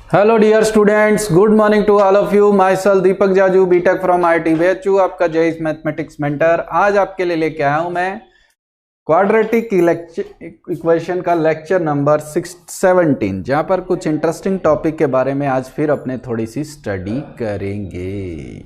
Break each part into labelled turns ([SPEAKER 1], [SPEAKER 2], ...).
[SPEAKER 1] Hello dear students, good morning to all of you. Myself Deepak Jaju, BTech from IIT BHU, आपका JEE mathematics mentor. आज आपके लिए लेके आया हूं मैं क्वाड्रेटिक इक्वेशन का लेक्चर नंबर 17, जहां पर कुछ इंटरेस्टिंग टॉपिक के बारे में आज फिर अपने थोड़ी सी स्टडी करेंगे।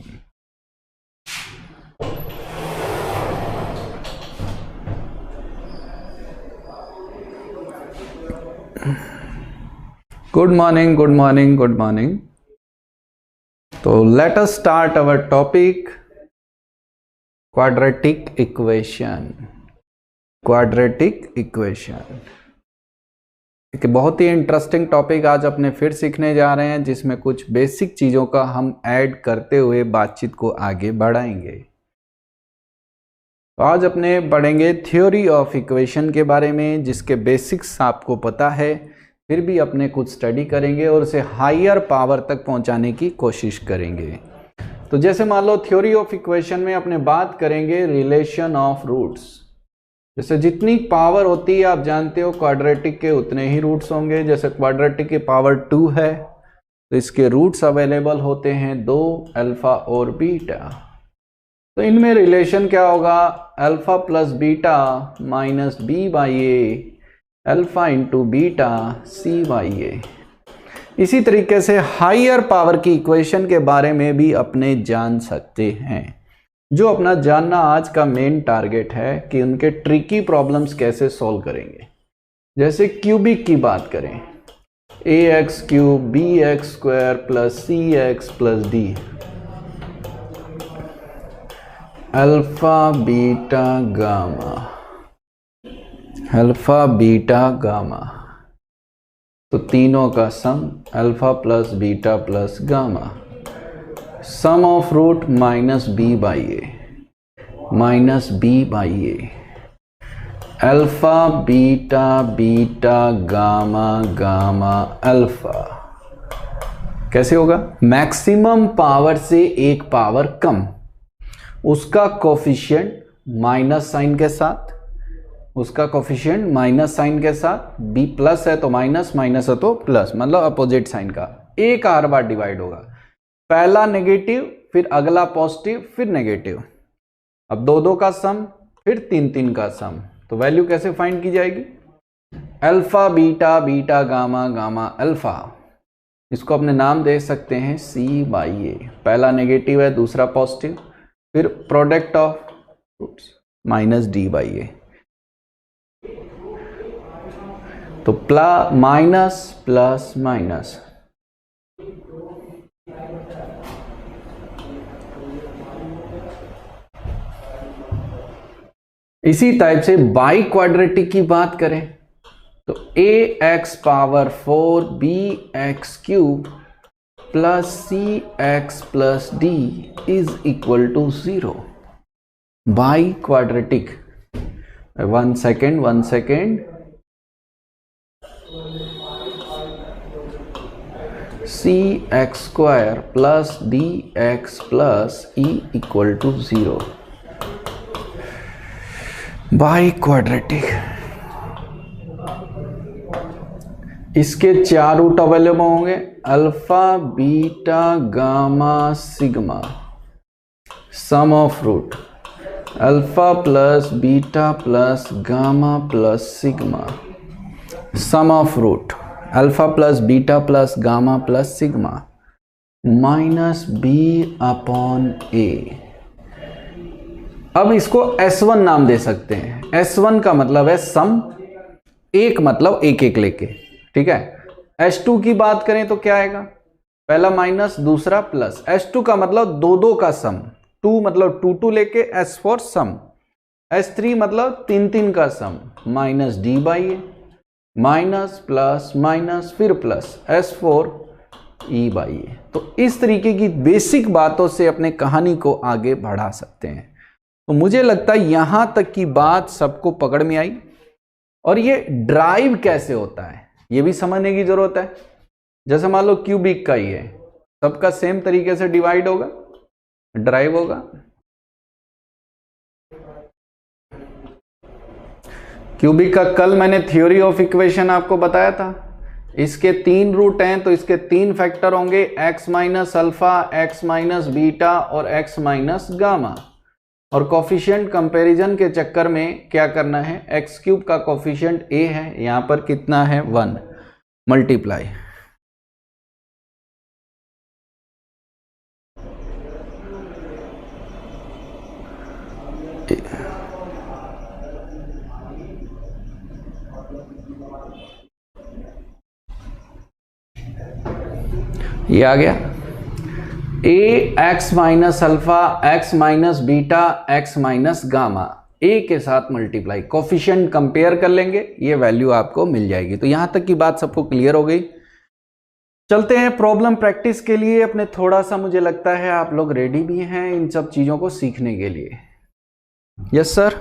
[SPEAKER 1] Good morning, good morning, good morning. तो let us start our topic quadratic equation. Quadratic equation एक बहुत ही इंटरेस्टिंग टॉपिक आज अपने फिर सीखने जा रहे हैं, जिसमें कुछ बेसिक चीजों का हम ऐड करते हुए बातचीत को आगे बढ़ाएंगे। तो आज अपने पढ़ेंगे थ्योरी ऑफ इक्वेशन के बारे में, जिसके बेसिक्स आपको पता है, फिर भी अपने कुछ स्टडी करेंगे और उसे हायर पावर तक पहुंचाने की कोशिश करेंगे। तो जैसे मान लो थ्योरी ऑफ इक्वेशन में अपने बात करेंगे रिलेशन ऑफ रूट्स। जैसे जितनी पावर होती है आप जानते हो, क्वाड्रेटिक के उतने ही रूट्स होंगे। जैसे क्वाड्रेटिक की पावर 2 है तो इसके रूट्स अवेलेबल होते हैं 2, अल्फा और बीटा। तो इनमें रिलेशन क्या होगा? Alpha plus beta minus B by A, alpha into beta C by A. इसी तरीके से हायर पावर की इक्वेशन के बारे में भी अपने जान सकते हैं। जो अपना जानना आज का मेन टारगेट है कि उनके ट्रिकी प्रॉब्लम्स कैसे सॉल्व करेंगे। जैसे क्यूबिक की बात करें, A X cube B X square plus C X plus D, alpha beta gamma, alpha beta gamma. तो तीनों का sum alpha plus beta plus gamma, sum of root minus B by A, minus B by A, alpha beta beta gamma gamma alpha. कैसे होगा? Maximum power से एक power कम, उसका coefficient minus sign के साथ, उसका कोफिशिएंट माइनस साइन के साथ, बी प्लस है तो माइनस, माइनस है तो प्लस, मतलब अपोजिट साइन का एक हर बार डिवाइड होगा। पहला नेगेटिव, फिर अगला पॉजिटिव, फिर नेगेटिव। अब दो दो का सम, फिर तीन तीन का सम। तो वैल्यू कैसे फाइंड की जाएगी? Alpha beta beta gamma gamma alpha. इसको अपने नाम दे सकते हैं सी बाई ए। पहला नेगेटिव है, दूसरा पॉजिटिव, फिर product of roots minus D by A. तो माइनस प्लस माइनस, इसी टाइप से बाई क्वाड्रेटिक की बात करें तो A X power 4 B X cube plus C X plus D is equal to 0। Biquadratic. 1 second. C X square plus D X plus E equal to 0 biquadratic. इसके 4 root available होंगे, alpha beta gamma sigma. Sum of root alpha plus beta plus gamma plus sigma, sum of root alpha plus beta plus gamma plus sigma minus B upon A. अब इसको S1 नाम दे सकते हैं। S1 का मतलब है सम, एक मतलब एक एक लेके, ठीक है। S2 की बात करें तो क्या आएगा? पहला माइनस, दूसरा प्लस। S2 का मतलब दो दो का सम, 2 मतलब 2 2 लेके, S4 सम। S3 मतलब तीन तीन का sum, minus D by A, minus plus minus फिर plus, S4 E by A. तो इस तरीके की बेसिक बातों से अपने कहानी को आगे बढ़ा सकते हैं। तो मुझे लगता है यहां तक की बात सबको पकड़ में आई। और ये ड्राइव कैसे होता है ये भी समझने की जरूरत है। जैसे मान लो क्यूबिक का ही है, सबका सेम तरीके से डिवाइड होगा, ड्राइव होगा। क्यूबिक का कल मैंने थ्योरी ऑफ इक्वेशन आपको बताया था इसके 3 रूट हैं तो इसके 3 फैक्टर होंगे, x minus alpha, x minus beta और x माइनस गामा। और कोफिशिएंट कंपैरिजन के चक्कर में क्या करना है, एक्स क्यूब का कोफिशिएंट a है, यहां पर कितना है 1, मल्टीप्लाई। ये आ गया a x minus alpha, x minus beta, x minus gamma, a के साथ मल्टीप्लाई, कोफिशिएंट कंपेयर कर लेंगे, ये वैल्यू आपको मिल जाएगी। तो यहां तक की बात सबको क्लियर हो गई। चलते हैं प्रॉब्लम प्रैक्टिस के लिए। अपने थोड़ा सा मुझे लगता है आप लोग रेडी भी हैं इन सब चीजों को सीखने के लिए। Yes sir.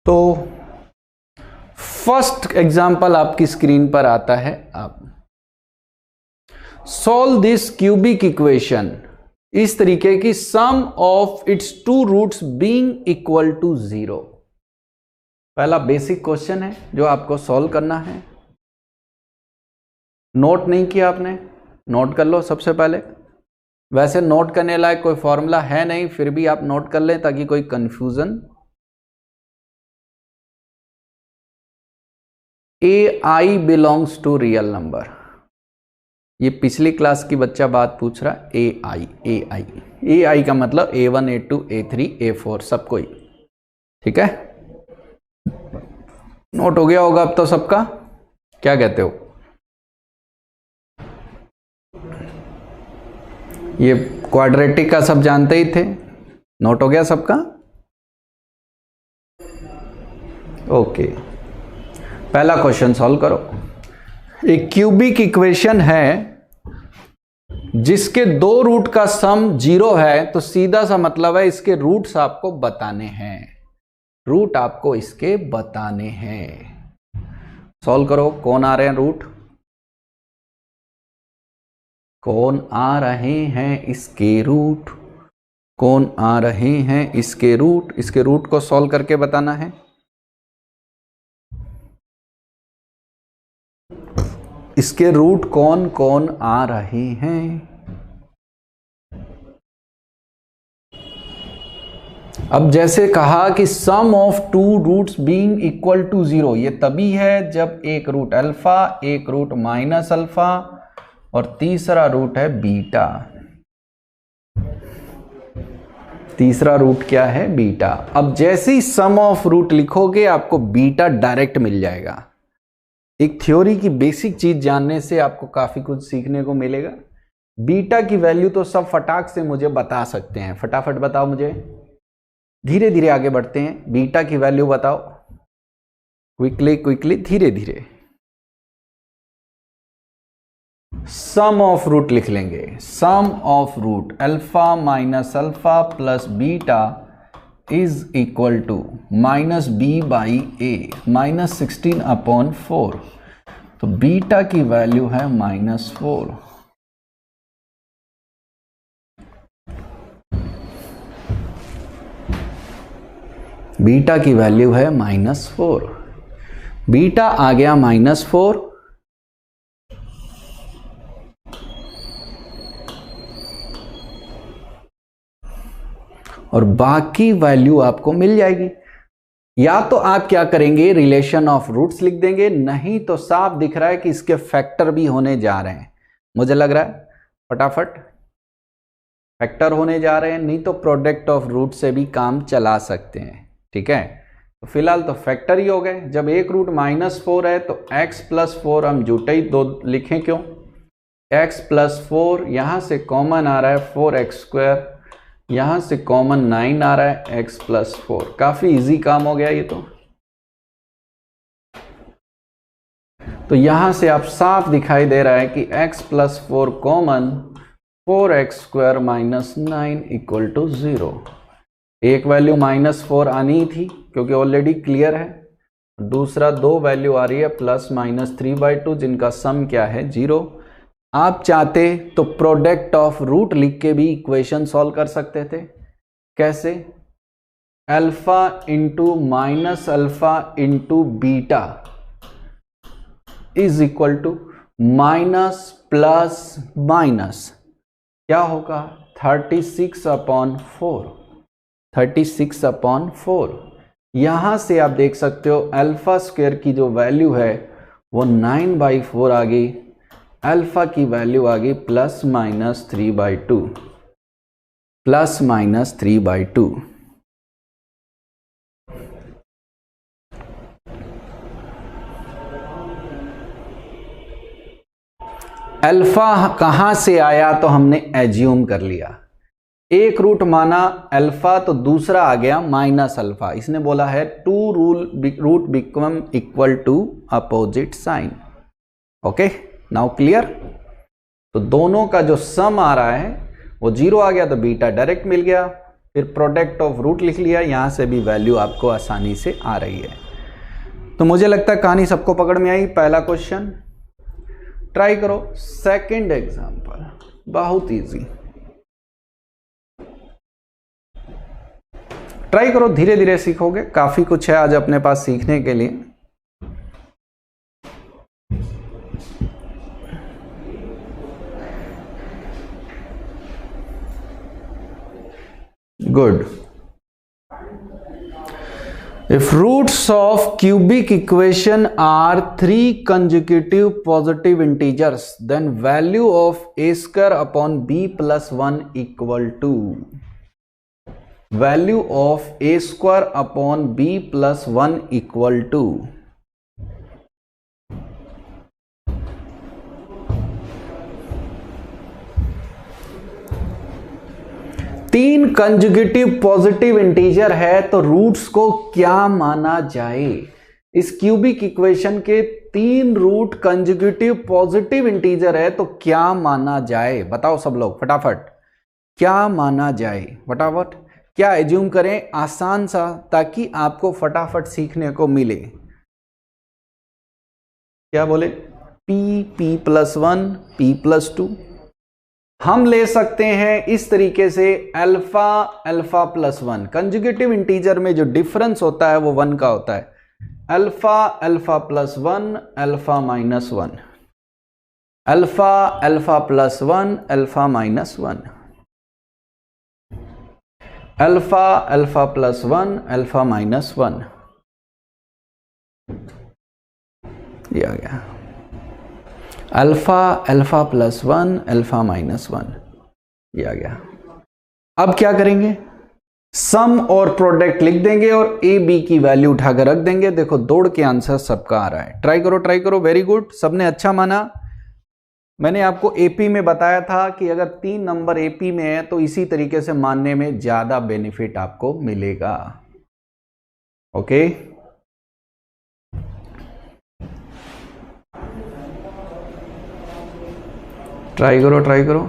[SPEAKER 1] तो फर्स्ट एग्जांपल आपकी स्क्रीन पर आता है। आप सॉल्व दिस क्यूबिक इक्वेशन इस तरीके की, sum of its 2 roots being equal to 0। पहला बेसिक क्वेश्चन है जो आपको सॉल्व करना है। नोट नहीं किया आपने, नोट कर लो सबसे पहले। वैसे नोट करने लायक कोई फॉर्मूला है नहीं, फिर भी आप नोट कर लें ताकि कोई confusion. AI belongs to real number, ये पिछली क्लास की बच्चा बात पूछ रहा है। AI का मतलब A1 A2 A3 A4 सब कोई, ठीक है। नोट हो गया होगा अब तो सबका, क्या कहते हो? ये क्वाड्रेटिक का सब जानते ही थे, नोट हो गया सबका? ओके, पहला क्वेश्चन सॉल्व करो। एक क्यूबिक इक्वेशन है जिसके 2 रूट का सम 0 है, तो सीधा सा मतलब है इसके रूट्स आपको बताने हैं, रूट आपको इसके बताने हैं। सॉल्व करो। कौन आ रहे हैं रूट, कौन आ रहे हैं इसके रूट, कौन आ रहे हैं इसके रूट, इसके रूट को सॉल्व करके बताना है। इसके रूट कौन कौन आ रहे हैं। अब जैसे कहा कि sum of 2 roots being equal to 0, ये तभी है जब एक रूट अल्फा, एक रूट माइनस अल्फा और तीसरा रूट है बीटा। तीसरा रूट क्या है, बीटा। अब जैसे ही सम ऑफ रूट लिखोगे आपको बीटा डायरेक्ट मिल जाएगा। एक थ्योरी की बेसिक चीज जानने से आपको काफी कुछ सीखने को मिलेगा। बीटा की वैल्यू तो सब फटाक से मुझे बता सकते हैं, फटाफट बताओ मुझे, धीरे धीरे आगे बढ़ते हैं। बीटा की वैल्यू बताओ, क्विकली धीरे धीरे। सम ऑफ रूट लिख लेंगे, sum of root alpha minus alpha plus beta is equal to minus B by A, minus 16/4। तो बीटा की वैल्यू है -4। बीटा की वैल्यू है -4। बीटा आ गया -4। और बाकी वैल्यू आपको मिल जाएगी। या तो आप क्या करेंगे, रिलेशन ऑफ रूट्स लिख देंगे, नहीं तो साफ दिख रहा है कि इसके फैक्टर भी होने जा रहे हैं। मुझे लग रहा है फटाफट फैक्टर होने जा रहे हैं, नहीं तो प्रोडक्ट ऑफ रूट से भी काम चला सकते हैं, ठीक है। तो फिलहाल तो फैक्टर ही हो गए। जब एक रूट -4 है तो x + 4 हम जुटे ही 2 लिखें, क्यों? x + 4, यहां से कॉमन आ रहा है 4x², यहां से कॉमन 9 आ रहा है, x + 4। काफी इजी काम हो गया ये तो यहां से आप साफ दिखाई दे रहा है कि x + 4 कॉमन, 4x² - 9 = 0। एक वैल्यू -4 आनी ही थी क्योंकि ऑलरेडी क्लियर है। दूसरा 2 वैल्यू आ रही है +-3/2 जिनका सम क्या है 0। आप चाहते तो प्रोडक्ट ऑफ रूट लिख के भी इक्वेशन सॉल्व कर सकते थे। कैसे? Alpha into minus alpha into beta is equal to minus plus minus क्या होगा 36/4, 36/4। यहां से आप देख सकते हो अल्फा स्क्वायर की जो वैल्यू है वो 9/4 आ गई, अल्फा की वैल्यू आ गई ±3/2, ±3/2। अल्फा कहां से आया तो हमने एज्यूम कर लिया, एक रूट माना अल्फा तो दूसरा आ गया माइनस अल्फा। इसने बोला है two root become equal to opposite sign. Okay, now clear. तो दोनों का जो सम आ रहा है वो 0 आ गया तो बीटा डायरेक्ट मिल गया, फिर प्रोडक्ट ऑफ रूट लिख लिया, यहां से भी वैल्यू आपको आसानी से आ रही है। तो मुझे लगता है कहानी सबको पकड़ में आई। पहला क्वेश्चन ट्राई करो। सेकंड एग्जांपल बहुत इजी, ट्राई करो, धीरे धीरे सीखोगे, काफी कुछ है आज अपने पास सीखने के लिए। Good. If roots of cubic equation are 3 consecutive positive integers, then value of a square upon b plus 1 equal to value of a square upon b plus 1 equal to तीन कंजुगेटिव पॉजिटिव इंटीजर है तो roots को क्या माना जाए। इस cubic equation के 3 root conjugative positive integer है तो क्या माना जाए, बताओ सब लोग फटाफट, क्या माना जाए फटाफट। क्या एज्यूम करें आसान सा ताकि आपको फटाफट सीखने को मिले। क्या बोले, p+1 p+2। हम ले सकते हैं इस तरीके से alpha alpha plus 1, conjugative integer में जो डिफरेंस होता है वो 1 का होता है। Alpha alpha plus 1 alpha minus 1, alpha alpha plus 1 alpha minus 1, alpha alpha plus 1 alpha minus 1। ये आ गया alpha alpha plus 1 alpha minus 1, ये आ गया। अब क्या करेंगे, सम और प्रोडक्ट लिख देंगे और ए बी की वैल्यू उठाकर रख देंगे। देखो दौड़ के आंसर सबका आ रहा है। ट्राई करो ट्राई करो, वेरी गुड, सबने अच्छा माना। मैंने आपको एपी में बताया था कि अगर 3 नंबर एपी में है तो इसी तरीके से मानने में ज्यादा बेनिफिट आपको मिलेगा। ओके, ट्राई करो ट्राई करो।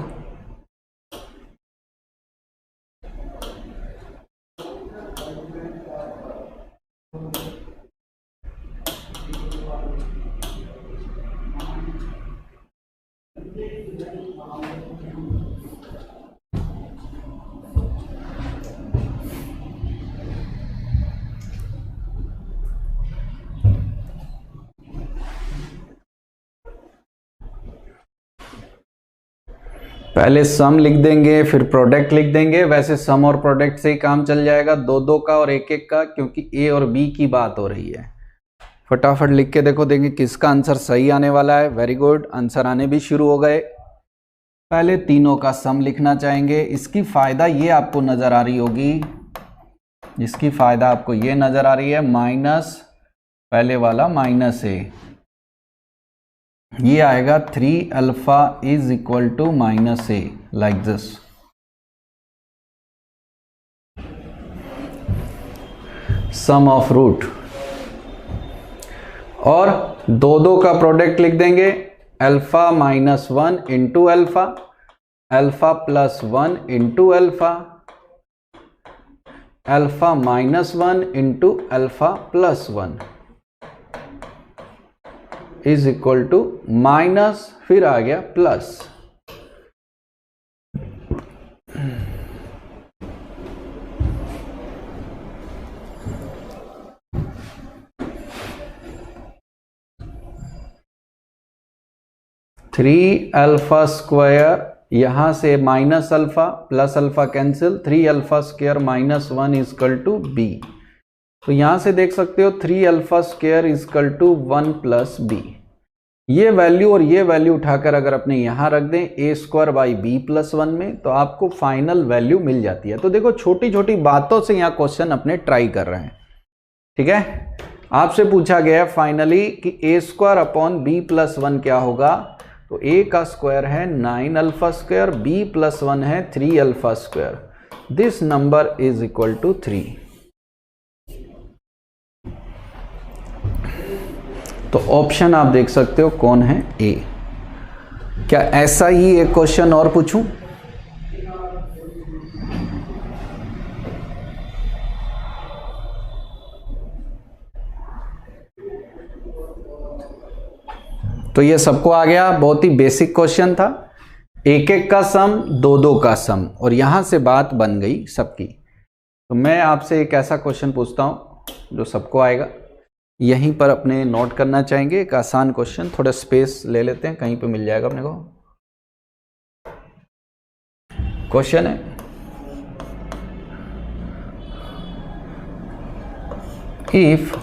[SPEAKER 1] पहले सम लिख देंगे फिर प्रोडक्ट लिख देंगे। वैसे सम और प्रोडक्ट से ही काम चल जाएगा, 2-2 का और 1-1 का, क्योंकि ए और बी की बात हो रही है। फटाफट लिख के देखो, देंगे किसका आंसर सही आने वाला है। वेरी गुड, आंसर आने भी शुरू हो गए। पहले तीनों का सम लिखना चाहेंगे। इसकी फायदा ये आपको नजर आ रही होगी, इसकी फायदा आपको ये नजर आ रही है, माइनस पहले वाला माइनस ए, ये आएगा 3 alpha is equal to minus A, like this. Sum of root और 2-2 का प्रोडक्ट लिख देंगे, alpha minus 1 into alpha, alpha plus 1 into alpha, alpha minus 1 into alpha plus 1 is equal to minus, फिर आ गया प्लस। 3 अल्फा स्क्वायर, यहां से minus alpha plus alpha cancel, 3 alpha square minus 1 is equal to B. तो यहां से देख सकते हो 3 alpha square is equal to 1 plus B. ये वैल्यू और ये वैल्यू उठाकर अगर अपने यहां रख दें A square by B plus 1 में, तो आपको फाइनल वैल्यू मिल जाती है। तो देखो छोटी छोटी बातों से यहाँ क्वेश्चन अपने ट्राई कर रहे हैं। ठीक है, आपसे पूछा गया है फाइनली कि ए स्क्वायर अपॉन बी प्लस 1 क्या होगा। तो ए का स्क्वायर है 9 अल्फा स्क्वायर, बी प्लस 1 है 3 alpha square. This number is equal to 3। तो ऑप्शन आप देख सकते हो कौन है, ए। क्या ऐसा ही एक क्वेश्चन और पूछूं? तो ये सबको आ गया, बहुत ही बेसिक क्वेश्चन था। एक एक का सम, दो दो का सम, और यहां से बात बन गई सबकी। तो मैं आपसे एक ऐसा क्वेश्चन पूछता हूं जो सबको आएगा, यहीं पर अपने नोट करना चाहेंगे। एक आसान क्वेश्चन, थोड़ा स्पेस ले लेते हैं, कहीं पे मिल जाएगा अपने को। क्वेश्चन है, if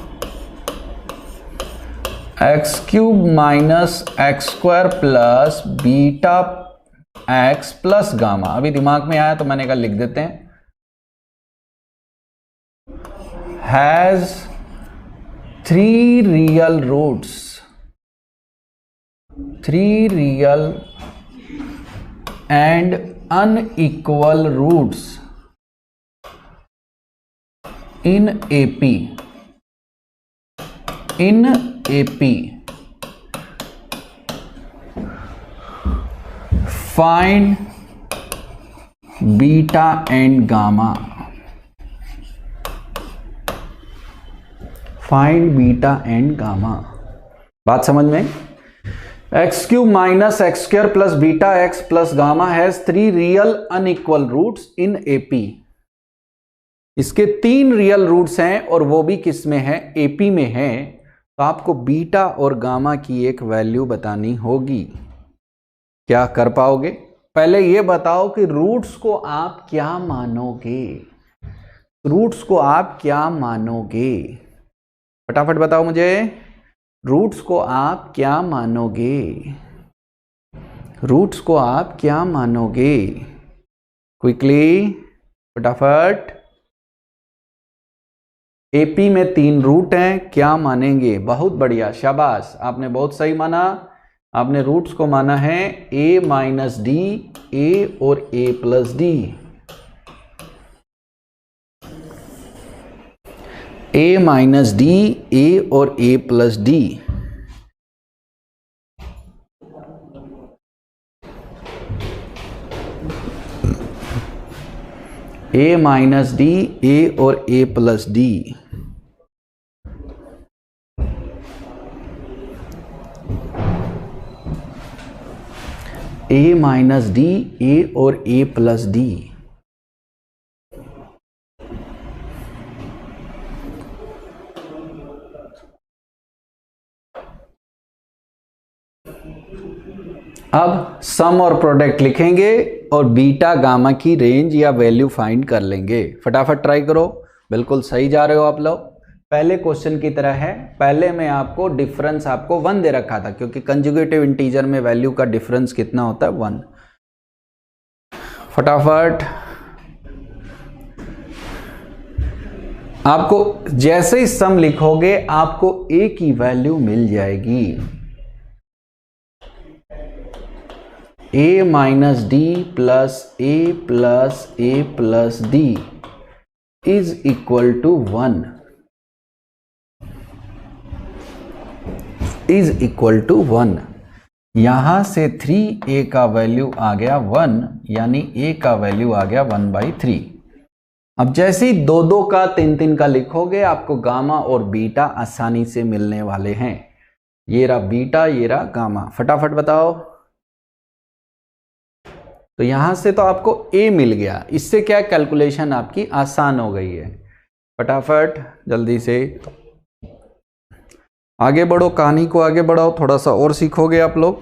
[SPEAKER 1] x cube minus X square plus beta X plus gamma, अभी दिमाग में आया तो मैंने कहा लिख देते हैं, has 3 real roots, 3 real and unequal roots in AP, in AP, find beta and gamma, find beta and gamma. बात समझ में? X cube minus X square plus beta X plus gamma has 3 real unequal roots in AP. इसके 3 real roots हैं और वो भी किस में है, एपी में है। तो आपको बीटा और गामा की एक वैल्यू बतानी होगी। क्या कर पाओगे? पहले ये बताओ कि रूट्स को आप क्या मानोगे, रूट्स को आप क्या मानोगे, फटाफट बताओ मुझे, रूट्स को आप क्या मानोगे, रूट्स को आप क्या मानोगे, क्विकली फटाफट। एपी में 3 रूट हैं, क्या मानेंगे? बहुत बढ़िया, शाबाश, आपने बहुत सही माना। आपने रूट्स को माना है a माइनस डी, ए और a plus D, a minus D, a और a plus D. a minus D, a और a plus D. a minus D, a और a प्लस डी। अब सम और प्रोडक्ट लिखेंगे और बीटा गामा की रेंज या वैल्यू फाइंड कर लेंगे। फटाफट ट्राई करो, बिल्कुल सही जा रहे हो आप लोग। पहले क्वेश्चन की तरह है, पहले में आपको डिफरेंस आपको 1 दे रखा था, क्योंकि कंजुगेटिव इंटीजर में वैल्यू का डिफरेंस कितना होता है, 1। फटाफट आपको जैसे ही सम लिखोगे आपको a की वैल्यू मिल जाएगी। a minus D plus a plus a plus D is equal to 1, is equal to 1। यहां से 3a का वैल्यू आ गया 1, यानी a का वैल्यू आ गया 1/3। अब जैसे ही 2-2 का 3-3 का लिखोगे आपको गामा और बीटा आसानी से मिलने वाले हैं। ये रहा बीटा, ये रहा गामा। फटाफट बताओ। तो यहां से तो आपको a मिल गया, इससे क्या कैलकुलेशन आपकी आसान हो गई है। फटाफट जल्दी से आगे बढ़ो, कहानी को आगे बढ़ाओ, थोड़ा सा और सीखोगे आप लोग।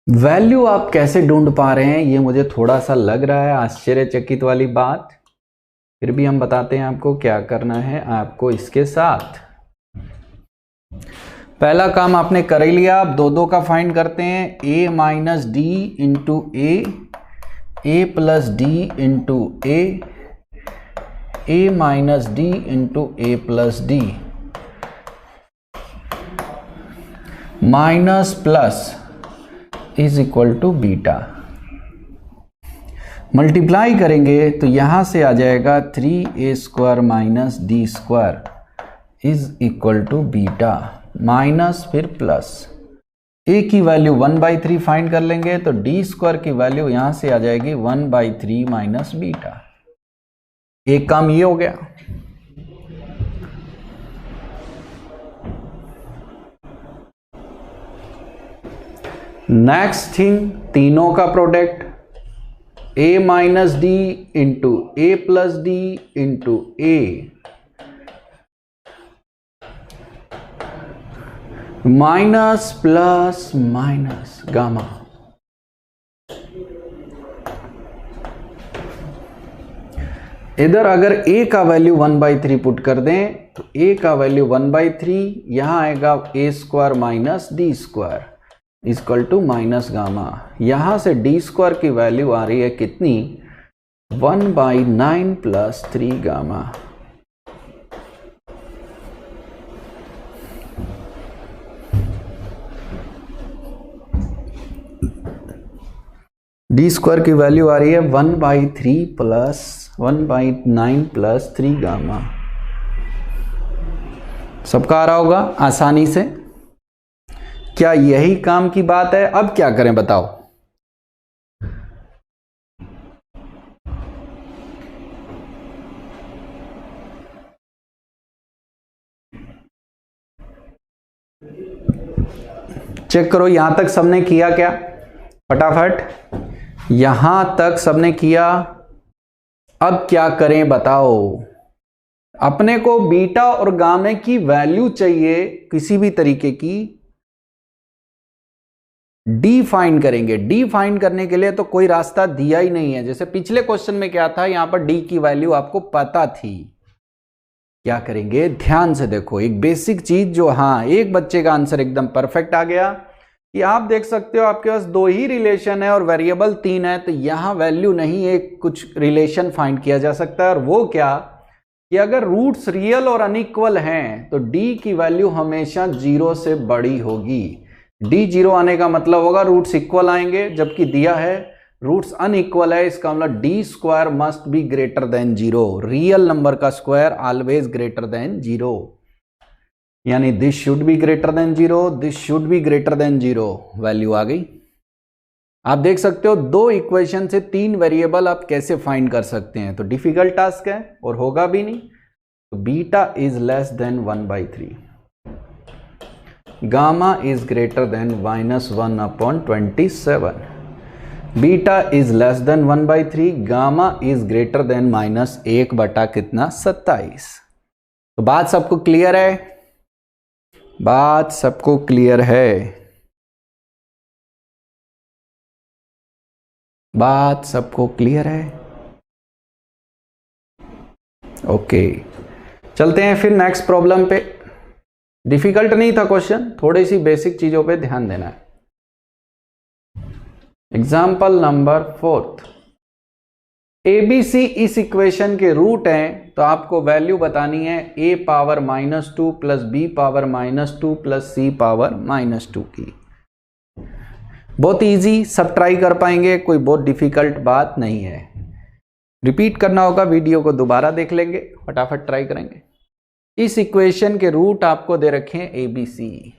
[SPEAKER 1] वैल्यू आप कैसे ढूंढ पा रहे हैं ये मुझे थोड़ा सा लग रहा है आश्चर्यचकित वाली बात, फिर भी हम बताते हैं आपको क्या करना है आपको इसके साथ। पहला काम आपने कर ही लिया, आप दो दो का फाइंड करते हैं। a minus D into A plus D into A minus D into A plus D minus plus is equal to beta. Multiply करेंगे तो यहां से आ जाएगा 3a² minus D square is equal to beta, minus फिर plus. a की value 1/3 find कर लेंगे तो डी स्क्वायर की वैल्यू यहां से आ जाएगी 1/3 माइनस बीटा। एक काम ये हो गया। नेक्स्ट थिंग, तीनों का product a minus D into A plus D into A minus plus minus gamma. इधर अगर a का वैल्यू 1/3 पुट कर दें तो a का वैल्यू 1/3, यहां आएगा a² minus D square equal to minus gamma. यहां से डी स्क्वायर की वैल्यू आ रही है कितनी, 1/9 प्लस 3 गामा। डी स्क्वायर की वैल्यू आ रही है 1/3 प्लस 1/9 प्लस 3 गामा। सबका आ रहा होगा आसानी से। क्या यही काम की बात है? अब क्या करें बताओ। चेक करो यहां तक सबने किया क्या, फटाफट यहां तक सबने किया। अब क्या करें बताओ। अपने को बीटा और गामा की वैल्यू चाहिए किसी भी तरीके की, डी फाइंड करेंगे। डी फाइंड करने के लिए तो कोई रास्ता दिया ही नहीं है। जैसे पिछले क्वेश्चन में क्या था, यहां पर डी की वैल्यू आपको पता थी। क्या करेंगे, ध्यान से देखो एक बेसिक चीज जो, हाँ एक बच्चे का आंसर एकदम परफेक्ट आ गया कि आप देख सकते हो आपके पास दो ही रिलेशन है और वेरिएबल 3 है, तो यहां वैल्यू नहीं एक कुछ रिलेशन फाइंड किया जा सकता है। और वो क्या कि अगर रूट्स रियल और अनइक्वल हैं तो डी की वैल्यू हमेशा 0 से बड़ी होगी। डी 0 आने का मतलब होगा रूट्स इक्वल आएंगे, जबकि दिया है रूट्स अनइक्वल है, इसका मतलब D square must be greater than 0। Real number का स्क्वायर ऑलवेज ग्रेटर देन 0, यानी this should be greater than 0, this should be greater than 0। Value आ गई। आप देख सकते हो दो इक्वेशन से 3 वेरिएबल आप कैसे फाइंड कर सकते हैं। तो डिफिकल्ट टास्क है और होगा भी नहीं। तो beta is less than 1/3, gamma is greater than -1/27, beta is less than 1/3, gamma is greater than -1/27। तो बात सबको क्लियर है? बात सबको क्लियर है? बात सबको क्लियर है? ओके, चलते हैं फिर नेक्स्ट प्रॉब्लम पे। डिफिकल्ट नहीं था क्वेश्चन, थोड़ी सी बेसिक चीजों पे ध्यान देना है। एग्जाम्पल नंबर 4, ABC इस इक्वेशन के रूट हैं, तो आपको वैल्यू बतानी है a power -2 plus b power -2 plus c power -2 की। बहुत इजी, सब ट्राई कर पाएंगे, कोई बहुत डिफिकल्ट बात नहीं है। रिपीट करना होगा, वीडियो को दोबारा देख लेंगे, फटाफट ट्राई करेंगे। इस इक्वेशन के रूट आपको दे रखे हैं ABC।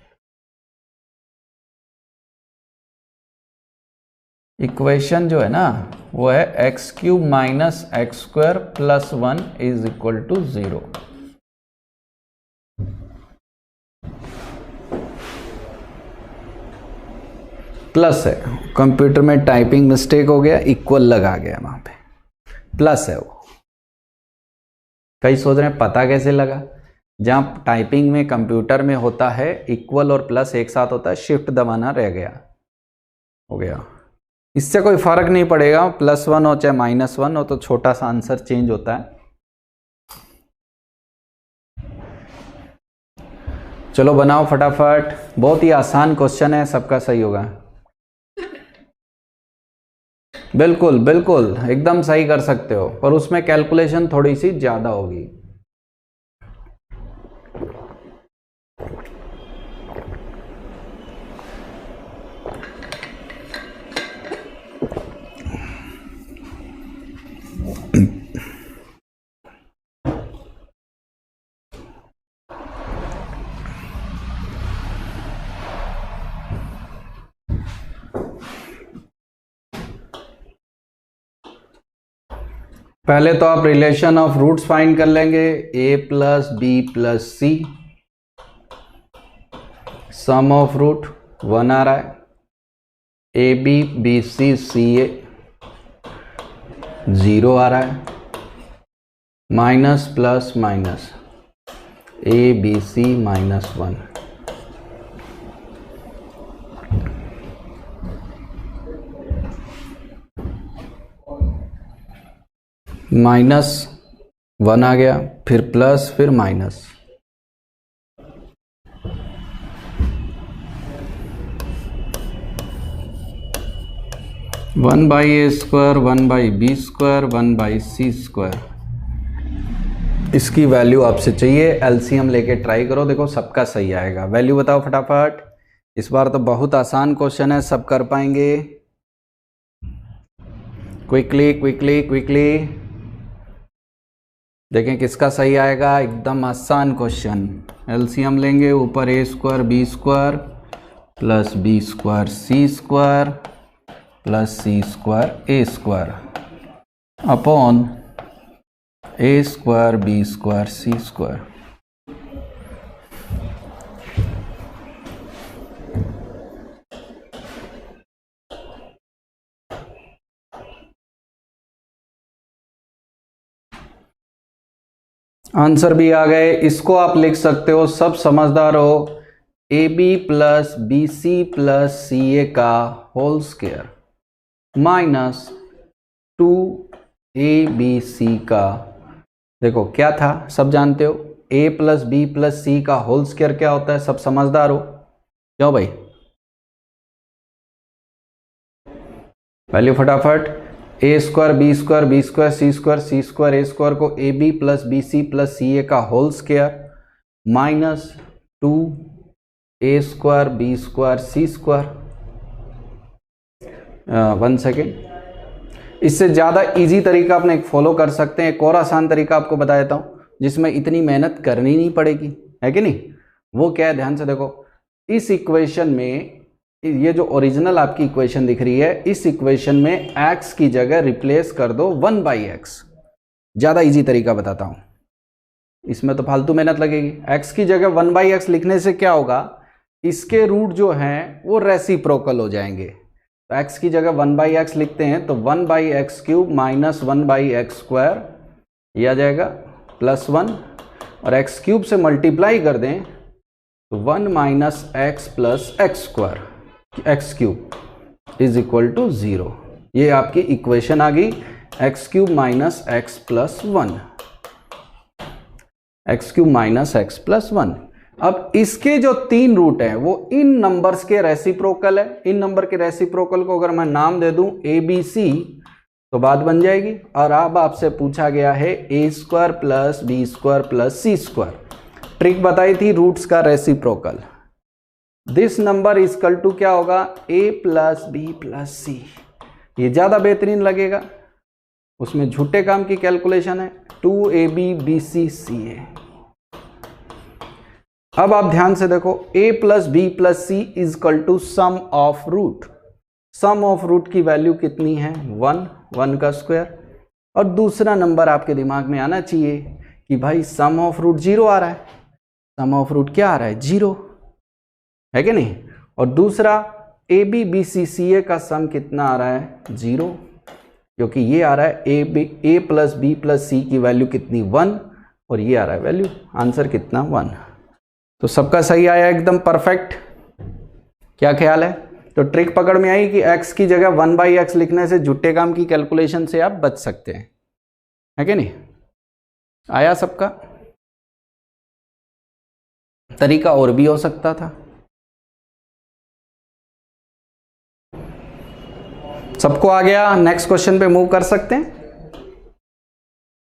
[SPEAKER 1] इक्वेशन जो है ना वो है x³ minus x² plus 1 is equal to 0। Plus है, कंप्यूटर में टाइपिंग मिस्टेक हो गया, इक्वल लगा गया वहां पे। प्लस है वो। कई सोच रहे हैं पता कैसे लगा, जहां टाइपिंग में कंप्यूटर में होता है इक्वल और प्लस एक साथ होता है, शिफ्ट दबाना रह गया, हो गया। इससे कोई फर्क नहीं पड़ेगा, +1 हो चाहे -1 हो, तो छोटा सा आंसर चेंज होता है। चलो बनाओ फटाफट, बहुत ही आसान क्वेश्चन है, सबका सही होगा। बिल्कुल बिल्कुल एकदम सही कर सकते हो, पर उसमें कैलकुलेशन थोड़ी सी ज्यादा होगी। पहले तो आप रिलेशन ऑफ रूट्स फाइंड कर लेंगे, a + b + c, sum of root 1 आ रहा है, ab bc ca 0 आ रहा है, minus plus minus a b c -1, -1 आ गया, फिर प्लस, फिर minus, one by A square, 1/b², 1/c²। इसकी वैल्यू आपसे चाहिए, एलसीएम लेके ट्राई करो, देखो सबका सही आएगा। वैल्यू बताओ फटाफट, इस बार तो बहुत आसान क्वेश्चन है, सब कर पाएंगे। क्विकली क्विकली क्विकली देखें किसका सही आएगा, एकदम आसान क्वेश्चन। एलसीएम लेंगे, ऊपर a² b² + b² c² + c² a² upon a² b² c²। Answer भी आ गए। इसको आप लिख सकते हो, सब समझदार हो, AB + BC + CA का होल स्क्वायर माइनस 2ABC का, देखो क्या था सब जानते हो, A + B + C का होल स्क्वायर क्या होता है, सब समझदार हो, क्यों भाई? वैल्यू फटाफट, a² b² b² c² a² को AB + BC + CA का whole square minus 2a² b² c²। 1 second, इससे ज़्यादा इजी तरीका अपने फॉलो कर सकते हैं। एक और आसान तरीका आपको बता देता हूँ, जिसमें इतनी मेहनत करनी नहीं पड़ेगी, है कि नहीं? वो क्या है, ध्यान से देखो। इस इक्वेशन में, ये जो ओरिजिनल आपकी इक्वेशन दिख रही है, इस इक्वेशन में x की जगह रिप्लेस कर दो 1/x। ज़्यादा इजी तरीका बताता हूँ, इसमें तो फालतू मेहनत लगेगी। x की जगह 1/x लिखने से क्या होगा, इसके रूट जो हैं वो रेसिप्रोकल हो जाएंगे। तो x की जगह 1/x लिखते हैं, तो 1/x³ माइनस 1/x², ये आ जाएगा +1, और x³ से मल्टीप्लाई कर दें तो 1 - x + x² x³ = 0। ये आपकी इक्वेशन आ गई, x³ - x + 1, x³ - x + 1। अब इसके जो 3 रूट हैं वो इन नंबर्स के रेसिप्रोकल है। इन नंबर के रेसिप्रोकल को अगर मैं नाम दे दूं ABC तो बात बन जाएगी। और अब आपसे पूछा गया है a² + b² + c²। ट्रिक बताई थी रूट्स का reciprocal. This number equal to क्या होगा, a + b + c। ये ज्यादा बेहतरीन लगेगा, उसमें झूठे काम की कैलकुलेशन है, 2ab bc ca। अब आप ध्यान से देखो, a + b + c = sum of root. Sum of root की वैल्यू कितनी है, 1 का स्क्वायर। और दूसरा नंबर आपके दिमाग में आना चाहिए कि भाई सम ऑफ रूट 0 आ रहा है। सम ऑफ रूट क्या आ रहा है, 0, है कि नहीं? और दूसरा AB BC CA का सम कितना आ रहा है, 0। क्योंकि ये आ रहा है ए प्लस बी प्लस सी की वैल्यू कितनी 1 और ये आ रहा है वैल्यू आंसर कितना 1। तो सबका सही आया एकदम परफेक्ट। क्या ख्याल है? तो ट्रिक पकड़ में आई कि x की जगह 1/x लिखने से झूठे काम की कैलकुलेशन से आप बच सकते हैं, है कि नहीं? आया सबका? तरीका और भी हो सकता था। सबको आ गया? नेक्स्ट क्वेश्चन पे मूव कर सकते हैं।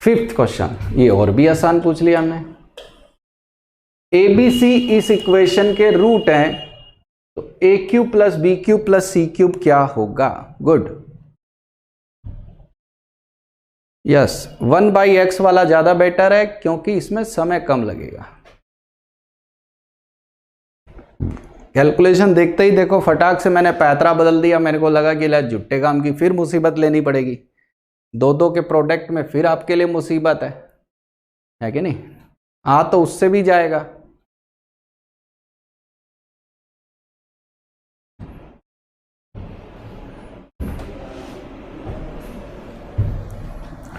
[SPEAKER 1] 5th क्वेश्चन, ये और भी आसान पूछ लिया हमने। ABC इस इक्वेशन के रूट हैं, तो A cube plus B cube plus C cube क्या होगा? गुड, यस 1/x वाला ज्यादा बेटर है क्योंकि इसमें समय कम लगेगा। कैलकुलेशन देखते ही देखो फटाक से मैंने पैतरा बदल दिया, मेरे को लगा कि ले जुट्टे काम की फिर मुसीबत लेनी पड़ेगी, 2 के प्रोडक्ट में फिर आपके लिए मुसीबत है कि नहीं? आ तो उससे भी जाएगा।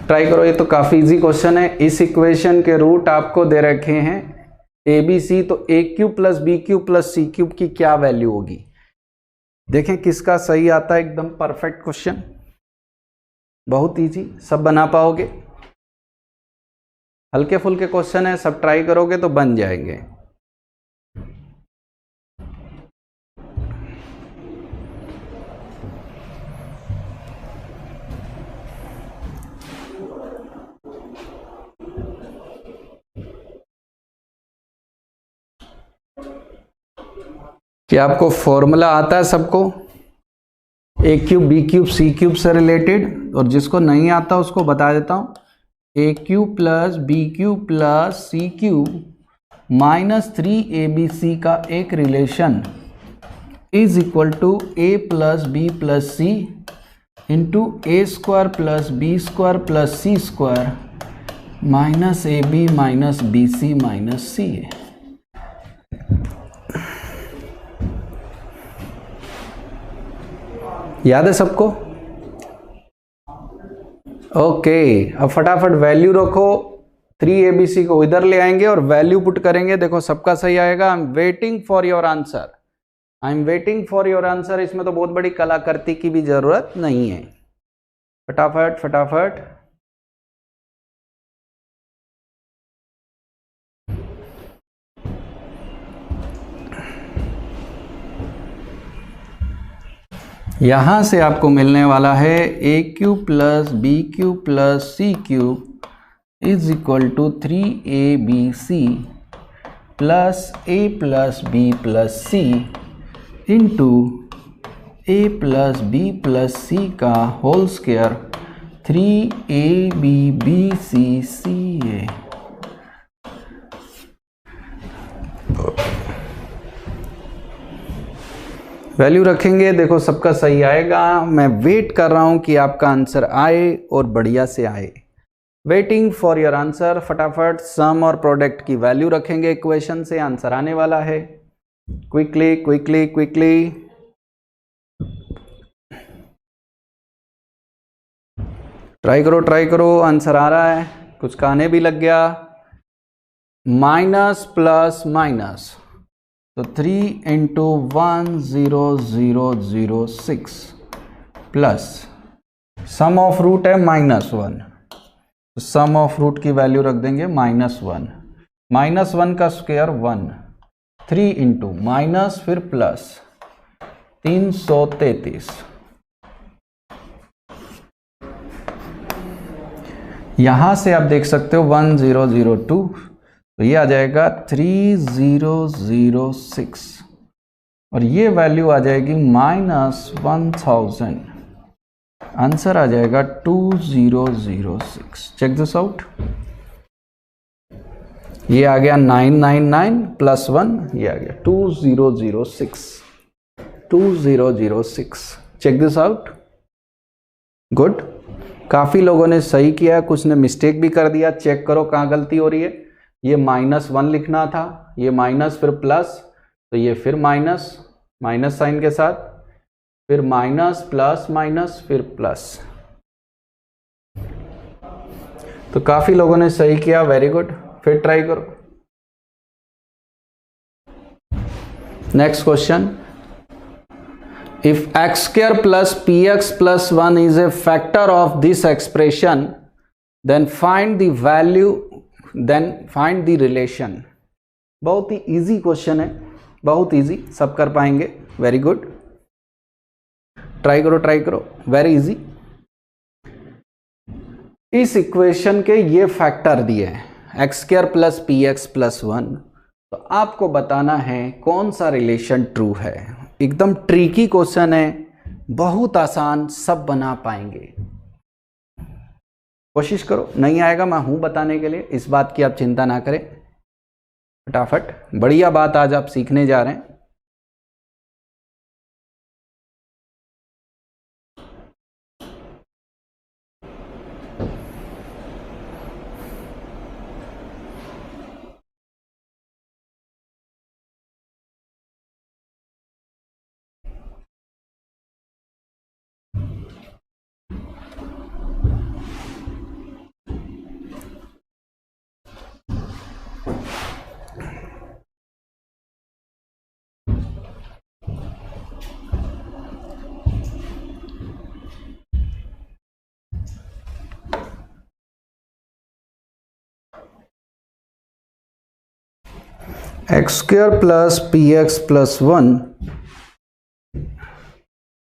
[SPEAKER 1] ट्राई करो, ये तो काफी इजी क्वेश्चन है। इस इक्वेशन के रूट आपको दे रखे हैं ए बी सी, तो A cube plus B cube plus C cube की क्या वैल्यू होगी? देखें किसका सही आता है। एकदम परफेक्ट क्वेश्चन, बहुत इजी, सब बना पाओगे। हल्के फुल्के क्वेश्चन है, सब ट्राई करोगे तो बन जाएंगे। क्या आपको फॉर्मूला आता है सबको? A cube B cube C cube से रिलेटेड, और जिसको नहीं आता उसको बता देता हूं। A cube plus B cube plus C cube minus 3abc का एक relation is equal to A plus B plus C into A square plus B square plus C square minus A B minus B C minus C A. याद है सबको? Okay, अब फटाफट value रखो। 3abc को इधर ले आएंगे और वैल्यू पुट करेंगे। देखो सबका सही आएगा। I am waiting for your answer, I am waiting for your answer. इसमें तो बहुत बड़ी कलाकृति की भी जरूरत नहीं है। फटाफट फटाफट। यहां से आपको मिलने वाला है A cube plus B cube plus C cube is equal to 3abc plus A plus B plus C into A plus B plus C का होल स्क्वायर 3abc वैल्यू रखेंगे। देखो सबका सही आएगा। मैं वेट कर रहा हूं कि आपका आंसर आए और बढ़िया से आए। Waiting for your answer. फटाफट सम और प्रोडक्ट की वैल्यू रखेंगे इक्वेशन से, आंसर आने वाला है। Quickly quickly quickly. ट्राई करो ट्राई करो, आंसर आ रहा है। कुछ कहने भी लग गया। माइनस प्लस माइनस, तो 3 into 10006 plus sum of root है -1, तो सम ऑफ रूट की वैल्यू रख देंगे -1। -1 का स्क्वायर 1, 3 इंटू माइनस फिर प्लस 333। यहां से आप देख सकते हो 1002, तो ये आ जाएगा 3006 और ये वैल्यू आ जाएगी -1000। आंसर आ जाएगा 2006। Check this out. ये आ गया 999 प्लस 1, ये आ गया 2006। 2006। Check this out. गुड। काफी लोगों ने सही किया, कुछ ने मिस्टेक भी कर दिया। चेक करो कहाँ गलती हो रही है। ये -1 लिखना था, ये माइनस फिर प्लस, तो ये फिर माइनस साइन के साथ, फिर माइनस प्लस माइनस फिर प्लस। तो काफी लोगों ने सही किया, वेरी गुड। फिर ट्राई करो। Next question, if X square plus P X plus 1 is a factor of this expression then find the value, then find the relation. बहुत ही इजी क्वेश्चन है, बहुत इजी, सब कर पाएंगे, वेरी गुड। ट्राई करो, वेरी इजी। इस equation के ये फैक्टर दिए हैं x square plus P X plus 1, तो आपको बताना है कौन सा रिलेशन ट्रू है। एकदम ट्रिकी क्वेश्चन है, बहुत आसान, सब बना पाएंगे। कोशिश करो, नहीं आएगा मैं हूं बताने के लिए, इस बात की आप चिंता ना करें। फटाफट, बढ़िया बात आज आप सीखने जा रहे हैं। X square plus P X plus 1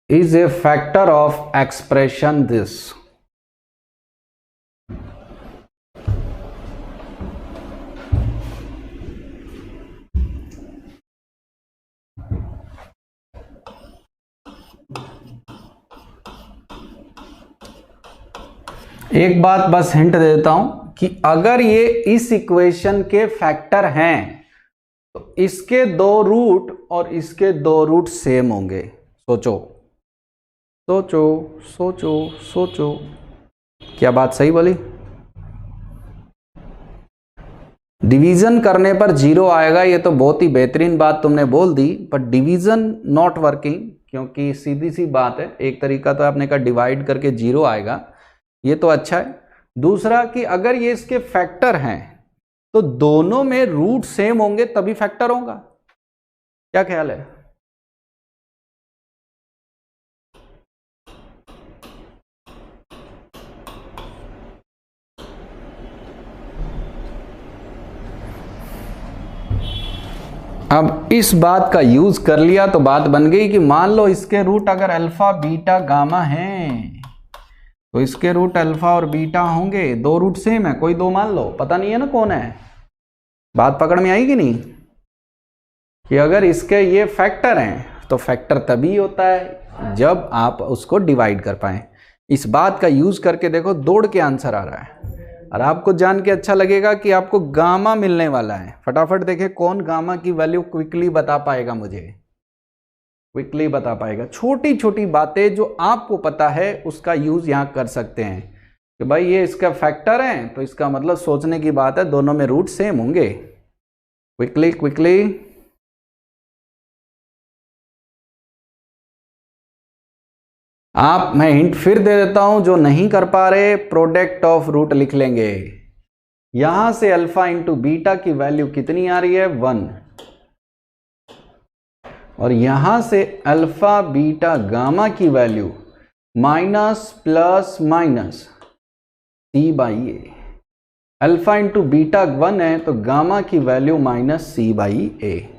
[SPEAKER 1] is a factor of expression this. एक बात बस हिंट देता हूं कि अगर ये इस इक्वेशन के फैक्टर हैं तो इसके दो रूट और इसके दो रूट सेम होंगे। सोचो सोचो सोचो सोचो, क्या बात सही बोली? डिवीजन करने पर 0 आएगा, ये तो बहुत ही बेहतरीन बात तुमने बोल दी, पर डिवीजन नॉट वर्किंग, क्योंकि सीधी सी बात है, एक तरीका तो आपने कहा डिवाइड करके 0 आएगा, ये तो अच्छा है। दूसरा कि अगर ये इसके फैक्टर हैं तो दोनों में रूट सेम होंगे तभी फैक्टर होगा। क्या ख्याल है? अब इस बात का यूज कर लिया तो बात बन गई कि मान लो इसके रूट अगर अल्फा बीटा गामा हैं तो इसके रूट अल्फा और बीटा होंगे, दो रूट सेम है, कोई दो मान लो, पता नहीं है ना कौन है। बात पकड़ में आई कि नहीं? कि अगर इसके ये फैक्टर हैं तो फैक्टर तभी होता है जब आप उसको डिवाइड कर पाए। इस बात का यूज करके देखो, दौड़ के आंसर आ रहा है और आपको जान के अच्छा लगेगा कि आपको गामा मिलने वाला है। फटाफट देखें कौन गामा की वैल्यू क्विकली बता पाएगा, मुझे क्विकली बता पाएगा। छोटी छोटी बातें जो आपको पता है उसका यूज यहां कर सकते हैं कि भाई ये इसका फैक्टर है तो इसका मतलब सोचने की बात है दोनों में रूट सेम होंगे। क्विकली क्विकली, आप, मैं हिंट फिर दे देता हूं, जो नहीं कर पा रहे प्रोडक्ट ऑफ रूट लिख लेंगे। यहां से अल्फा इंटू बीटा की वैल्यू कितनी आ रही है? 1, और यहां से अल्फा बीटा गामा की value minus plus minus C by A. Alpha into beta 1 है तो गामा की value minus C by A.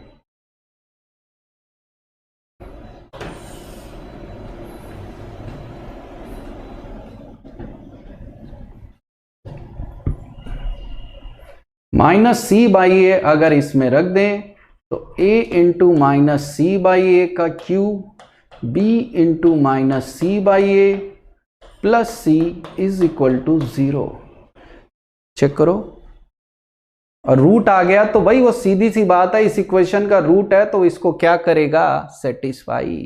[SPEAKER 1] Minus C by A अगर इसमें रख दें तो a into minus C by A का cube, b into minus C by A plus C is equal to 0। Check करो, और रूट आ गया तो भाई वो सीधी सी बात है, इस इक्वेशन का रूट है तो इसको क्या करेगा? सेटिस्फाई।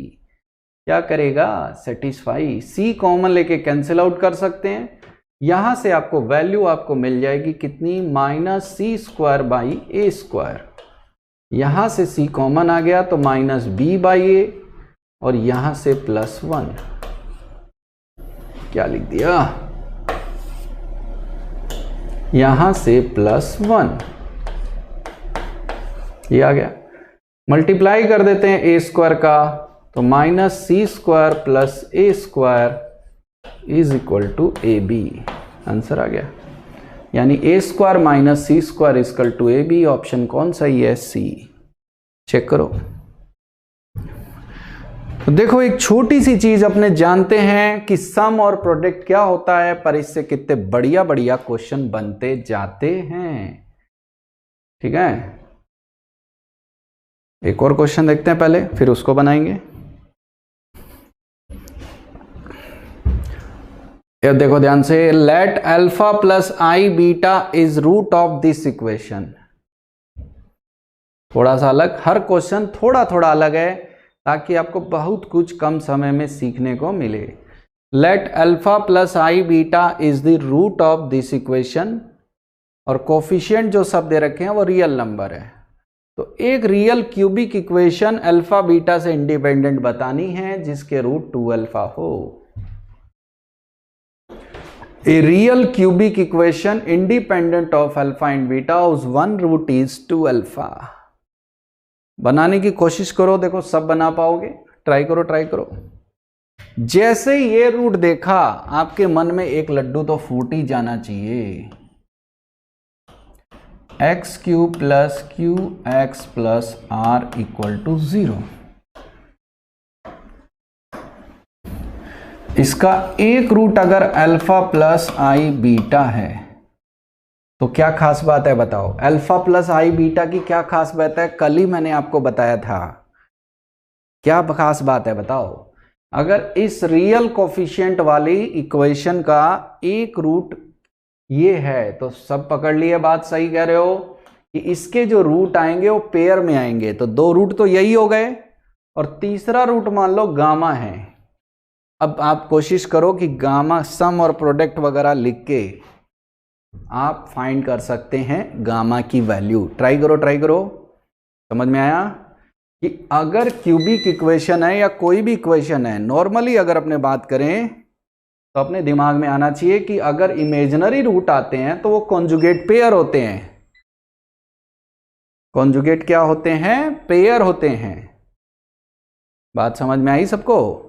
[SPEAKER 1] क्या करेगा? सेटिस्फाई। सी कॉमन लेके कैंसिल आउट कर सकते हैं। यहां से आपको वैल्यू आपको मिल जाएगी कितनी? Minus C square by A square. यहां से सी कॉमन आ गया तो माइनस बी बाई ए, और यहां से प्लस 1। क्या लिख दिया? यहां से +1, ये आ गया। मल्टीप्लाई कर देते हैं ए स्क्वायर का, तो -c² + a² is equal to AB। Answer आ गया, यानी a² - c² equal to AB। Option कौन सही है? सी। चेक करो। तो देखो, एक छोटी सी चीज अपने जानते हैं कि सम और प्रोडक्ट क्या होता है, पर इससे कितने बढ़िया बढ़िया क्वेश्चन बनते जाते हैं। ठीक है, एक और क्वेश्चन देखते हैं पहले, फिर उसको बनाएंगे। ये देखो ध्यान से, let alpha + i beta is root of this equation. थोड़ा सा अलग, हर क्वेश्चन थोड़ा थोड़ा अलग है, ताकि आपको बहुत कुछ कम समय में सीखने को मिले। Let alpha + i beta is the root of this equation, और कोफिशिएंट जो सब दे रखे हैं वो रियल नंबर है। तो एक real cubic equation alpha beta से इंडिपेंडेंट बतानी है, जिसके रूट 2α हो। A real cubic equation independent of alpha and beta whose one root is 2α। बनाने की कोशिश करो, देखो सब बना पाओगे। ट्राई करो, ट्राई करो। जैसे ये रूट देखा, आपके मन में एक लड्डू तो फूट ही जाना चाहिए। x³ + qx + r = 0। इसका एक रूट अगर अल्फा + i बीटा है, तो क्या खास बात है बताओ? अल्फा + i बीटा की क्या खास बात है? कल ही मैंने आपको बताया था। क्या खास बात है बताओ? अगर इस रियल कोफिशिएंट वाली इक्वेशन का एक रूट ये है, तो सब पकड़ लिए, बात सही कह रहे हो कि इसके जो रूट आएंगे वो पेयर में आएंगे। तो 2 रूट तो यही हो गए, और तीसरा रूट मान लो गामा है। अब आप कोशिश करो कि गामा सम और प्रोडक्ट वगैरह लिख के आप फाइंड कर सकते हैं गामा की वैल्यू। ट्राई करो, ट्राई करो। समझ में आया कि अगर क्यूबिक इक्वेशन है या कोई भी इक्वेशन है, नॉर्मली अगर अपने बात करें तो अपने दिमाग में आना चाहिए कि अगर इमेजिनरी रूट आते हैं तो वो कॉन्जुगेट पेयर होते हैं। कॉन्जुगेट क्या होते हैं? पेयर होते हैं। बात समझ में आई सबको?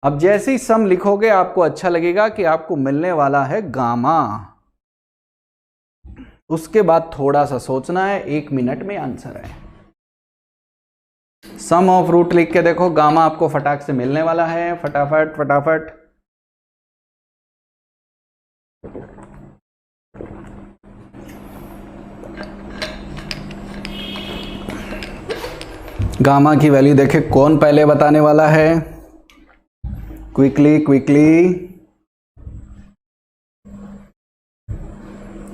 [SPEAKER 1] अब जैसे ही सम लिखोगे आपको अच्छा लगेगा कि आपको मिलने वाला है गामा। उसके बाद थोड़ा सा सोचना है, 1 मिनट में आंसर है। सम ऑफ रूट लिख के देखो, गामा आपको फटाक से मिलने वाला है। फटाफट फटाफट। गामा की वैल्यू देखे, कौन पहले बताने वाला है? Quickly quickly.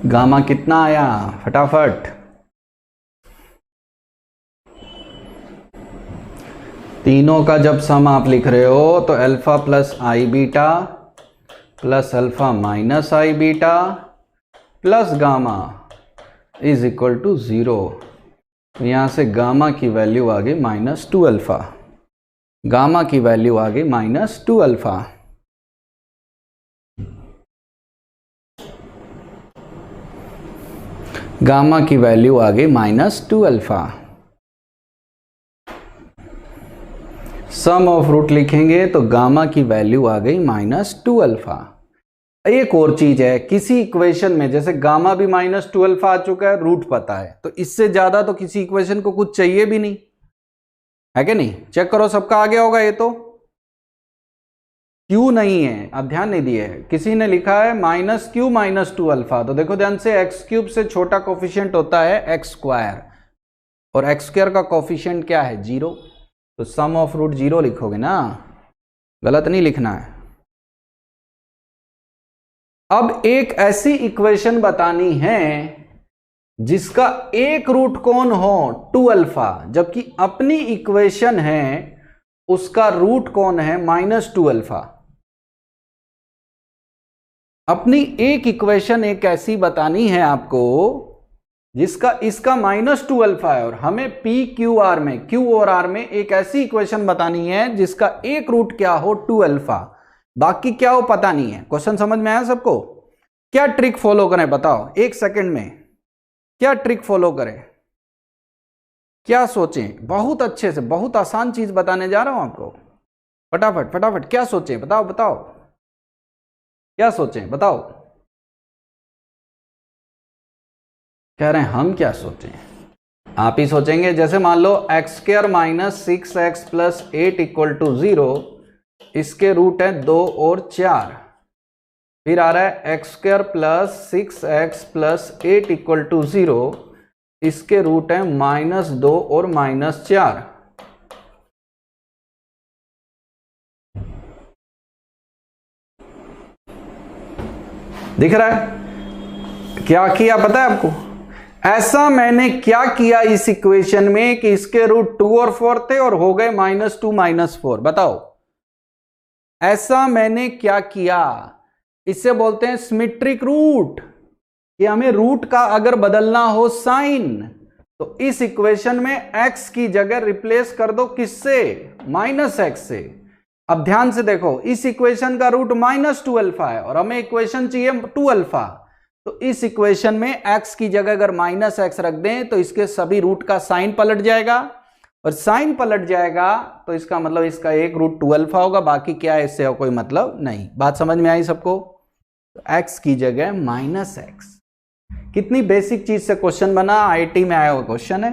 [SPEAKER 1] गामा कितना आया? फटाफट। तीनों का जब सम आप लिख रहे हो तो alpha + i beta + alpha - i beta + gamma is equal to 0। यहां से गामा की वैल्यू आ गई -2α। गामा की वैल्यू आ गई -2α। गामा की वैल्यू आ गई -2α। सम ऑफ रूट लिखेंगे तो गामा की वैल्यू आ गई -2α। एक और चीज है, किसी इक्वेशन में जैसे गामा भी -2α आ चुका है, रूट पता है, तो इससे ज्यादा तो किसी इक्वेशन को कुछ चाहिए भी नहीं है कि नहीं? चेक करो, सबका आ गया होगा ये तो। क्यू नहीं है, अब ध्यान नहीं दिए, किसी ने लिखा है -q - 2α। तो देखो ध्यान से, x³ से छोटा कोफिशिएंट होता है x², और x² का कोफिशिएंट क्या है? 0। तो सम ऑफ रूट 0 लिखोगे ना, गलत नहीं लिखना है। अब एक ऐसी इक्वेशन बतानी है जिसका एक रूट कौन हो? 2α, जबकि अपनी इक्वेशन है उसका रूट कौन है? -2α। अपनी एक इक्वेशन एक ऐसी बतानी है आपको जिसका इसका -2α है, और हमें PQR में, Q और R में एक ऐसी इक्वेशन बतानी है जिसका एक रूट क्या हो? 2α। बाकी क्या हो पता नहीं है। क्वेश्चन समझ में आया सबको? क्या ट्रिक फॉलो करें बताओ, एक सेकंड में क्या ट्रिक फॉलो करें, क्या सोचें? बहुत अच्छे से, बहुत आसान चीज बताने जा रहा हूं आपको। फटाफट फटाफट क्या सोचें, बताओ बताओ, क्या सोचें बताओ। कह रहे हैं हम क्या सोचें, आप ही सोचेंगे। जैसे मान लो X square minus 6x plus 8 equal to 0, इसके रूट है 2 और 4। फिर आ रहा है X square plus 6x plus 8 equal to 0, इसके रूट है -2 और -4। दिख रहा है क्या किया पता है आपको? ऐसा मैंने क्या किया इस इक्वेशन में कि इसके रूट 2 और 4 थे और हो गए -2 -4। बताओ ऐसा मैंने क्या किया? इससे बोलते हैं सिमेट्रिक रूट, कि हमें रूट का अगर बदलना हो साइन, तो इस इक्वेशन में x की जगह रिप्लेस कर दो किससे? -x से। अब ध्यान से देखो, इस इक्वेशन का रूट -2 अल्फा है और हमें इक्वेशन चाहिए 2 अल्फा। तो इस इक्वेशन में x की जगह अगर -x रख दें तो इसके सभी रूट का साइन पलट जाएगा, और साइन पलट जाएगा तो इसका मतलब इसका एक रूट 2 अल्फा होगा, बाकी क्या है इससे कोई मतलब नहीं। बात समझ में आई सबको? तो x की जगह -x। कितनी बेसिक चीज से क्वेश्चन बना, आईआईटी में आया हुआ क्वेश्चन है,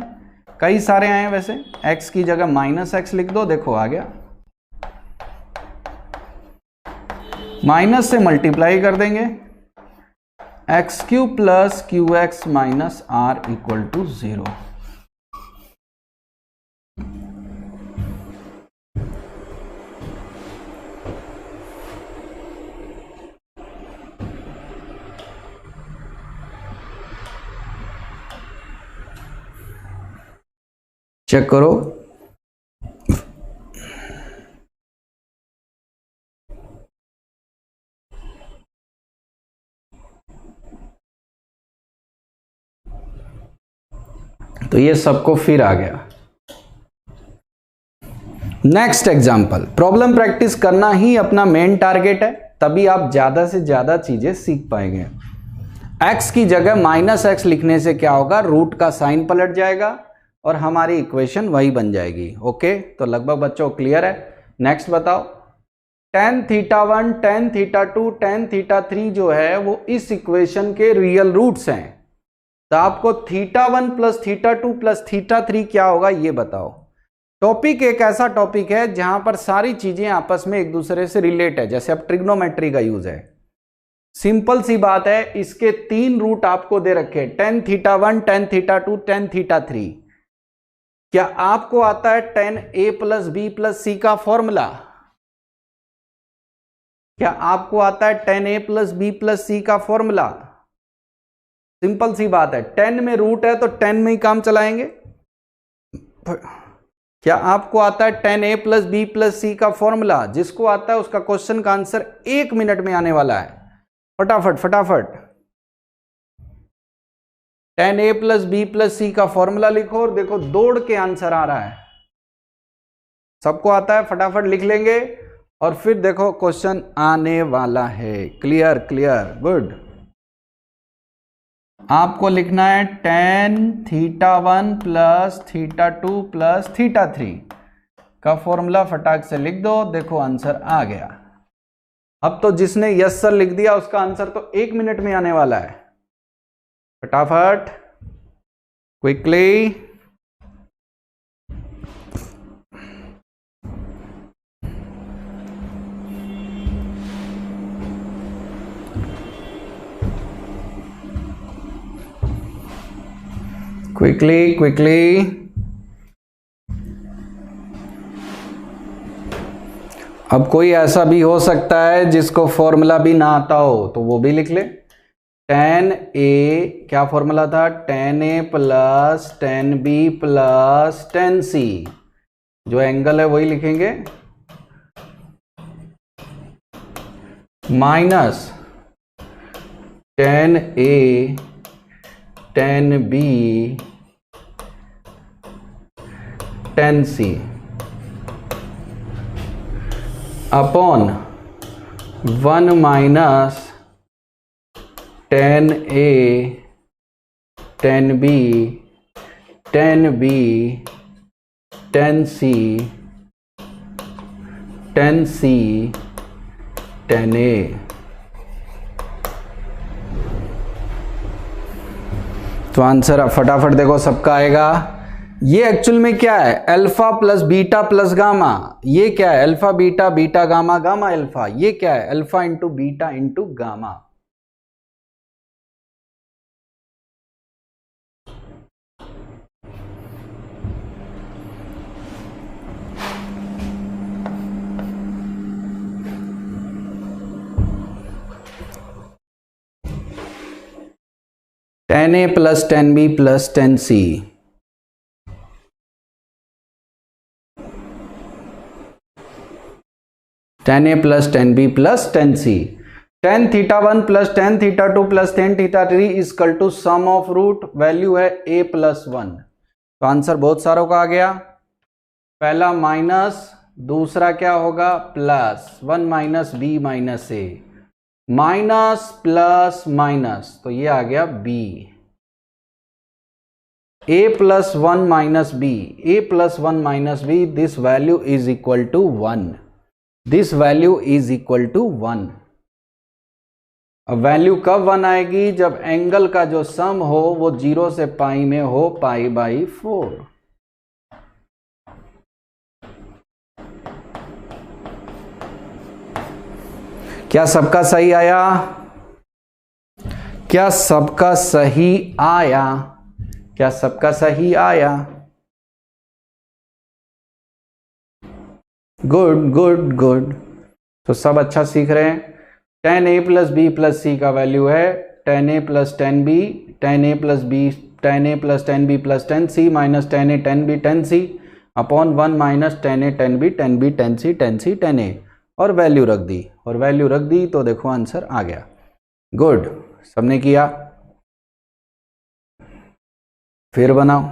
[SPEAKER 1] कई सारे आए हैं वैसे। x की जगह -x लिख दो, देखो आ गया। माइनस से मल्टीप्लाई कर देंगे, x³ plus qx minus r equal to 0। Check करो, तो ये सबको फिर आ गया। नेक्स्ट एग्जांपल, प्रॉब्लम प्रैक्टिस करना ही अपना मेन टारगेट है, तभी आप ज्यादा से ज्यादा चीजें सीख पाएंगे। x की जगह -x लिखने से क्या होगा, रूट का साइन पलट जाएगा और हमारी इक्वेशन वही बन जाएगी। ओके, तो लगभग बच्चों क्लियर है। नेक्स्ट बताओ, tan θ1 tan θ2 tan θ3 जो है वो इस इक्वेशन के रियल रूट्स हैं। तो आपको θ1 प्लस θ2 प्लस θ3 क्या होगा ये बताओ। टॉपिक एक ऐसा टॉपिक है जहां पर सारी चीजें आपस में एक दूसरे से रिलेट है, जैसे अब ट्रिग्नोमेट्री का यूज है। सिंपल सी बात है, इसके 3 रूट आपको दे रखे, tan θ1 tan θ2 tan θ3। क्या आपको आता है tan a plus b plus c का फॉर्मूला? क्या आपको आता है tan a plus b plus c का फॉर्मूला? सिंपल सी बात है, 10 में रूट है तो 10 में ही काम चलाएंगे। क्या आपको आता है tan a plus b plus c का फॉर्मूला? जिसको आता है उसका क्वेश्चन का आंसर 1 मिनट में आने वाला है। फटाफट फटाफट tan a plus b plus c का फॉर्मूला लिखो और देखो दौड़ के आंसर आ रहा है। सबको आता है, फटाफट लिख लेंगे और फिर देखो क्वेश्चन आने वाला है। Clear clear, good. आपको लिखना है tan θ1 प्लस θ2 प्लस θ3 का फॉर्मूला फटाक से लिख दो, देखो आंसर आ गया। अब तो जिसने यस सर लिख दिया उसका आंसर तो 1 मिनट में आने वाला है। फटाफट क्विकली, क्विकली क्विकली। अब कोई ऐसा भी हो सकता है जिसको फॉर्मूला भी ना आता हो, तो वो भी लिख ले। tan a क्या फॉर्मूला था, tan a plus tan b plus tan c, जो एंगल है वही लिखेंगे, minus tan a tan b tan c upon 1 minus tan A, tan B, tan B, tan C, tan C, tan A। तो answer फटाफट देखो सबका आएगा। ये एक्चुअल में क्या है, alpha plus beta plus gamma. ये क्या है, alpha beta beta gamma gamma alpha. ये क्या है, alpha into beta into gamma. tan A plus tan B plus tan C। tan A plus tan B plus tan C। tan theta 1 plus tan theta 2 plus tan theta 3 is equal to sum of root, value है A plus 1। तो answer बहुत सारों का आ गया। पहला minus, दूसरा क्या होगा plus, 1 minus B minus A, minus plus minus, तो ये आ गया B। A plus 1 minus B, A plus 1 minus B, this value is equal to 1। This value is equal to 1। अब वैल्यू कब 1 आएगी, जब एंगल का जो सम हो वो 0 से पाई में हो, पाई बाई 4। क्या सबका सही आया? क्या सबका सही आया? क्या सबका सही आया? Good good good. तो सब अच्छा सीख रहे हैं। tan A plus B plus C का वैल्यू है tan A plus tan B, tan A plus B, tan A plus tan B plus tan C minus tan A tan B tan C upon 1 minus tan A tan B tan B tan C tan C tan A, और value रख दी, और value रख दी तो देखो answer आ गया। Good, सबने किया। फिर बनाओ।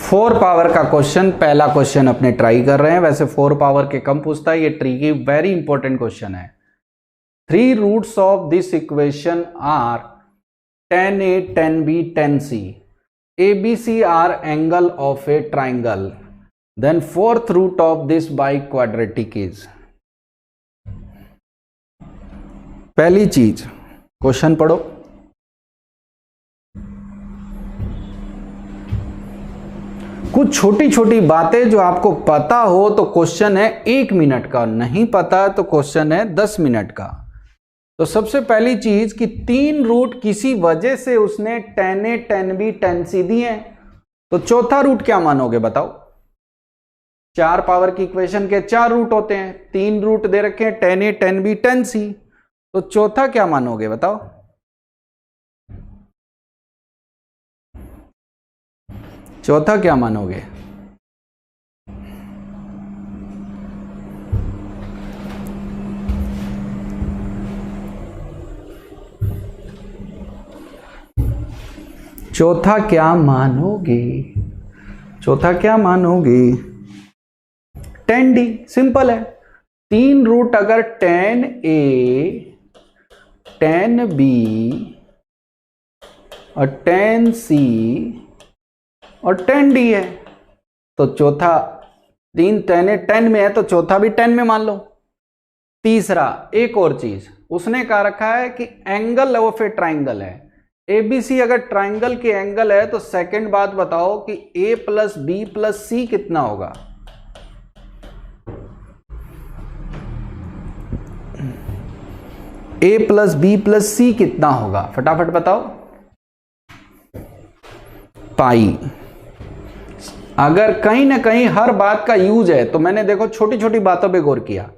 [SPEAKER 1] 4 पावर का क्वेश्चन, पहला क्वेश्चन अपने ट्राई कर रहे हैं। वैसे 4 पावर के कम पूछता है, ये ट्रिकी वेरी इंपॉर्टेंट क्वेश्चन है। 3 roots of this equation are tan A tan B tan C, ABC are angle of a triangle, then 4th root of this biquadratic is। पहली चीज, क्वेश्चन पढ़ो। कुछ छोटी छोटी बातें जो आपको पता हो तो क्वेश्चन है 1 मिनट का, नहीं पता तो क्वेश्चन है 10 मिनट का। तो सबसे पहली चीज कि 3 रूट किसी वजह से उसने tan A tan B tan C दिए, तो चौथा रूट क्या मानोगे बताओ। 4 पावर की इक्वेशन के 4 रूट होते हैं, 3 रूट दे रखे हैं tan A tan B tan C, तो चौथा क्या मानोगे बताओ। चौथा क्या मानोगे? चौथा क्या मानोगे? चौथा क्या मानोगे? tan D, सिंपल है। 3 रूट अगर tan A tan B और tan C और tan D है, तो चौथा 3 tan A tan में है तो चौथा भी tan में मान लो। तीसरा, एक और चीज उसने कहा रखा है कि एंगल ऑफ ए ट्राइंगल है, ABC अगर ट्राइंगल के एंगल है तो सेकंड बात बताओ कि A plus B plus C कितना होगा। A plus B plus C कितना होगा, फटाफट बताओ। पाई। अगर कहीं ना कहीं हर बात का यूज है तो मैंने देखो छोटी छोटी बातों पे गौर किया।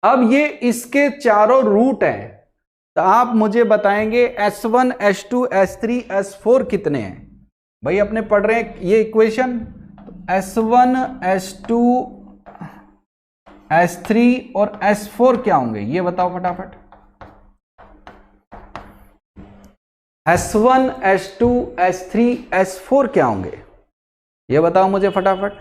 [SPEAKER 1] अब ये इसके चारों रूट हैं, तो आप मुझे बताएंगे S1 S2 S3 S4 कितने हैं। भाई अपने पढ़ रहे हैं ये इक्वेशन, S1 S2 S3 और S4 क्या होंगे ये बताओ फटाफट। S1 S2 S3 S4 क्या होंगे ये बताओ मुझे फटाफट।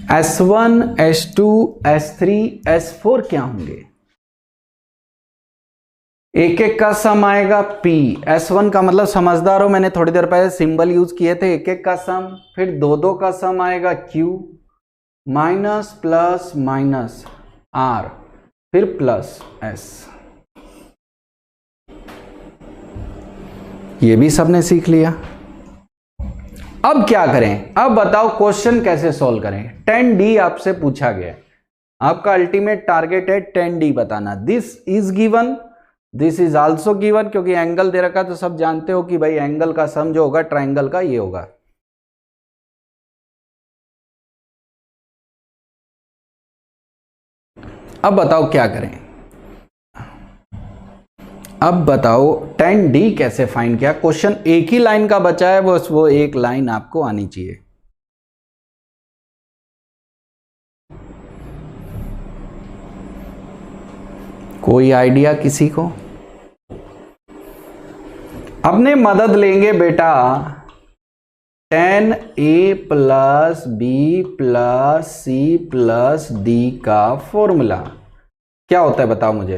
[SPEAKER 1] S1 S2 S3 S4 क्या होंगे? एक एक का सम आएगा P। S1 का मतलब समझदार हो, मैंने थोड़ी देर पहले सिंबल यूज किए थे, एक एक का सम। फिर दो दो का सम आएगा Q, minus plus minus R, फिर प्लस S। ये भी सबने सीख लिया। अब क्या करें? अब बताओ क्वेश्चन कैसे सॉल्व करें। 10D आपसे पूछा गया है, आपका अल्टीमेट टारगेट है 10D बताना। This is given, this is also given, क्योंकि एंगल दे रखा तो सब जानते हो कि भाई एंगल का सम जो होगा ट्राइंगल का ये होगा। अब बताओ क्या करें। अब बताओ 10D कैसे फाइंड किया। क्वेश्चन एक ही लाइन का बचा है, वो एक लाइन आपको आनी चाहिए। कोई आइडिया किसी को? अपने मदद लेंगे बेटा 10A plus B plus C plus D का फॉर्मूला क्या होता है बताओ मुझे।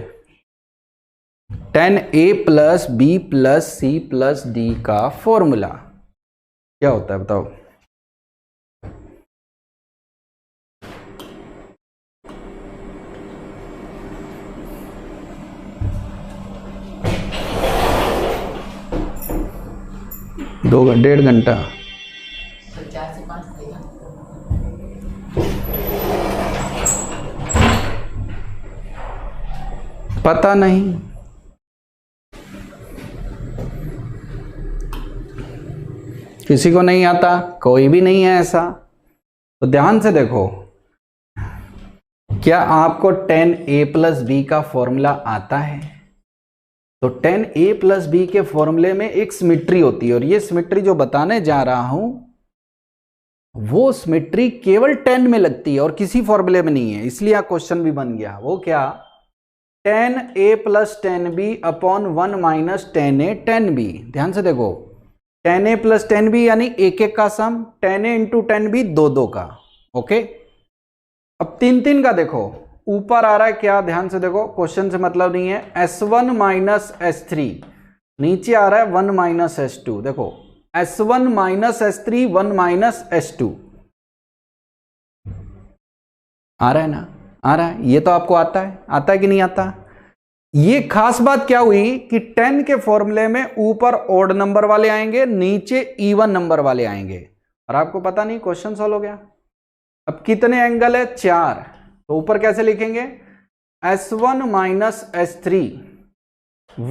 [SPEAKER 1] 10A plus B plus C plus D का फॉर्मूला क्या होता है बताओ। डेढ़ घंटा।
[SPEAKER 2] 4 से 5
[SPEAKER 1] पता नहीं, किसी को नहीं आता, कोई भी नहीं है ऐसा। तो ध्यान से देखो, क्या आपको 10A प्लस बी का फॉर्मूला आता है? तो 10A प्लस बी के फॉर्मूले में एक सिमेट्री होती है, और ये सिमेट्री जो बताने जा रहा हूं वो सिमेट्री केवल 10 में लगती है और किसी फॉर्मूले में नहीं है। इसलिए यह क्वेश्चन भी बन गया। वो क्या? 10A plus 10B upon 1 minus 10A 10B। ध्यान से देखो, 10A प्लस 10B यानी एक एक का सम, 10A इंटू 10B दो दो का। ओके, अब तीन तीन का देखो, ऊपर आ रहा है क्या? ध्यान से देखो, क्वेश्चन से मतलब नहीं है। S1 माइनस S3, नीचे आ रहा है 1 माइनस S2। देखो S1 minus S3 1 minus S2 आ रहा है ना? आ रहा है। ये तो आपको आता है कि नहीं आता? ये खास बात क्या हुई कि 10 के फॉर्मूले में ऊपर ऑड नंबर वाले आएंगे, नीचे इवन नंबर वाले आएंगे, और आपको पता नहीं, क्वेश्चन सॉल्व हो गया। अब कितने एंगल है? 4। तो ऊपर कैसे लिखेंगे? S1 minus S3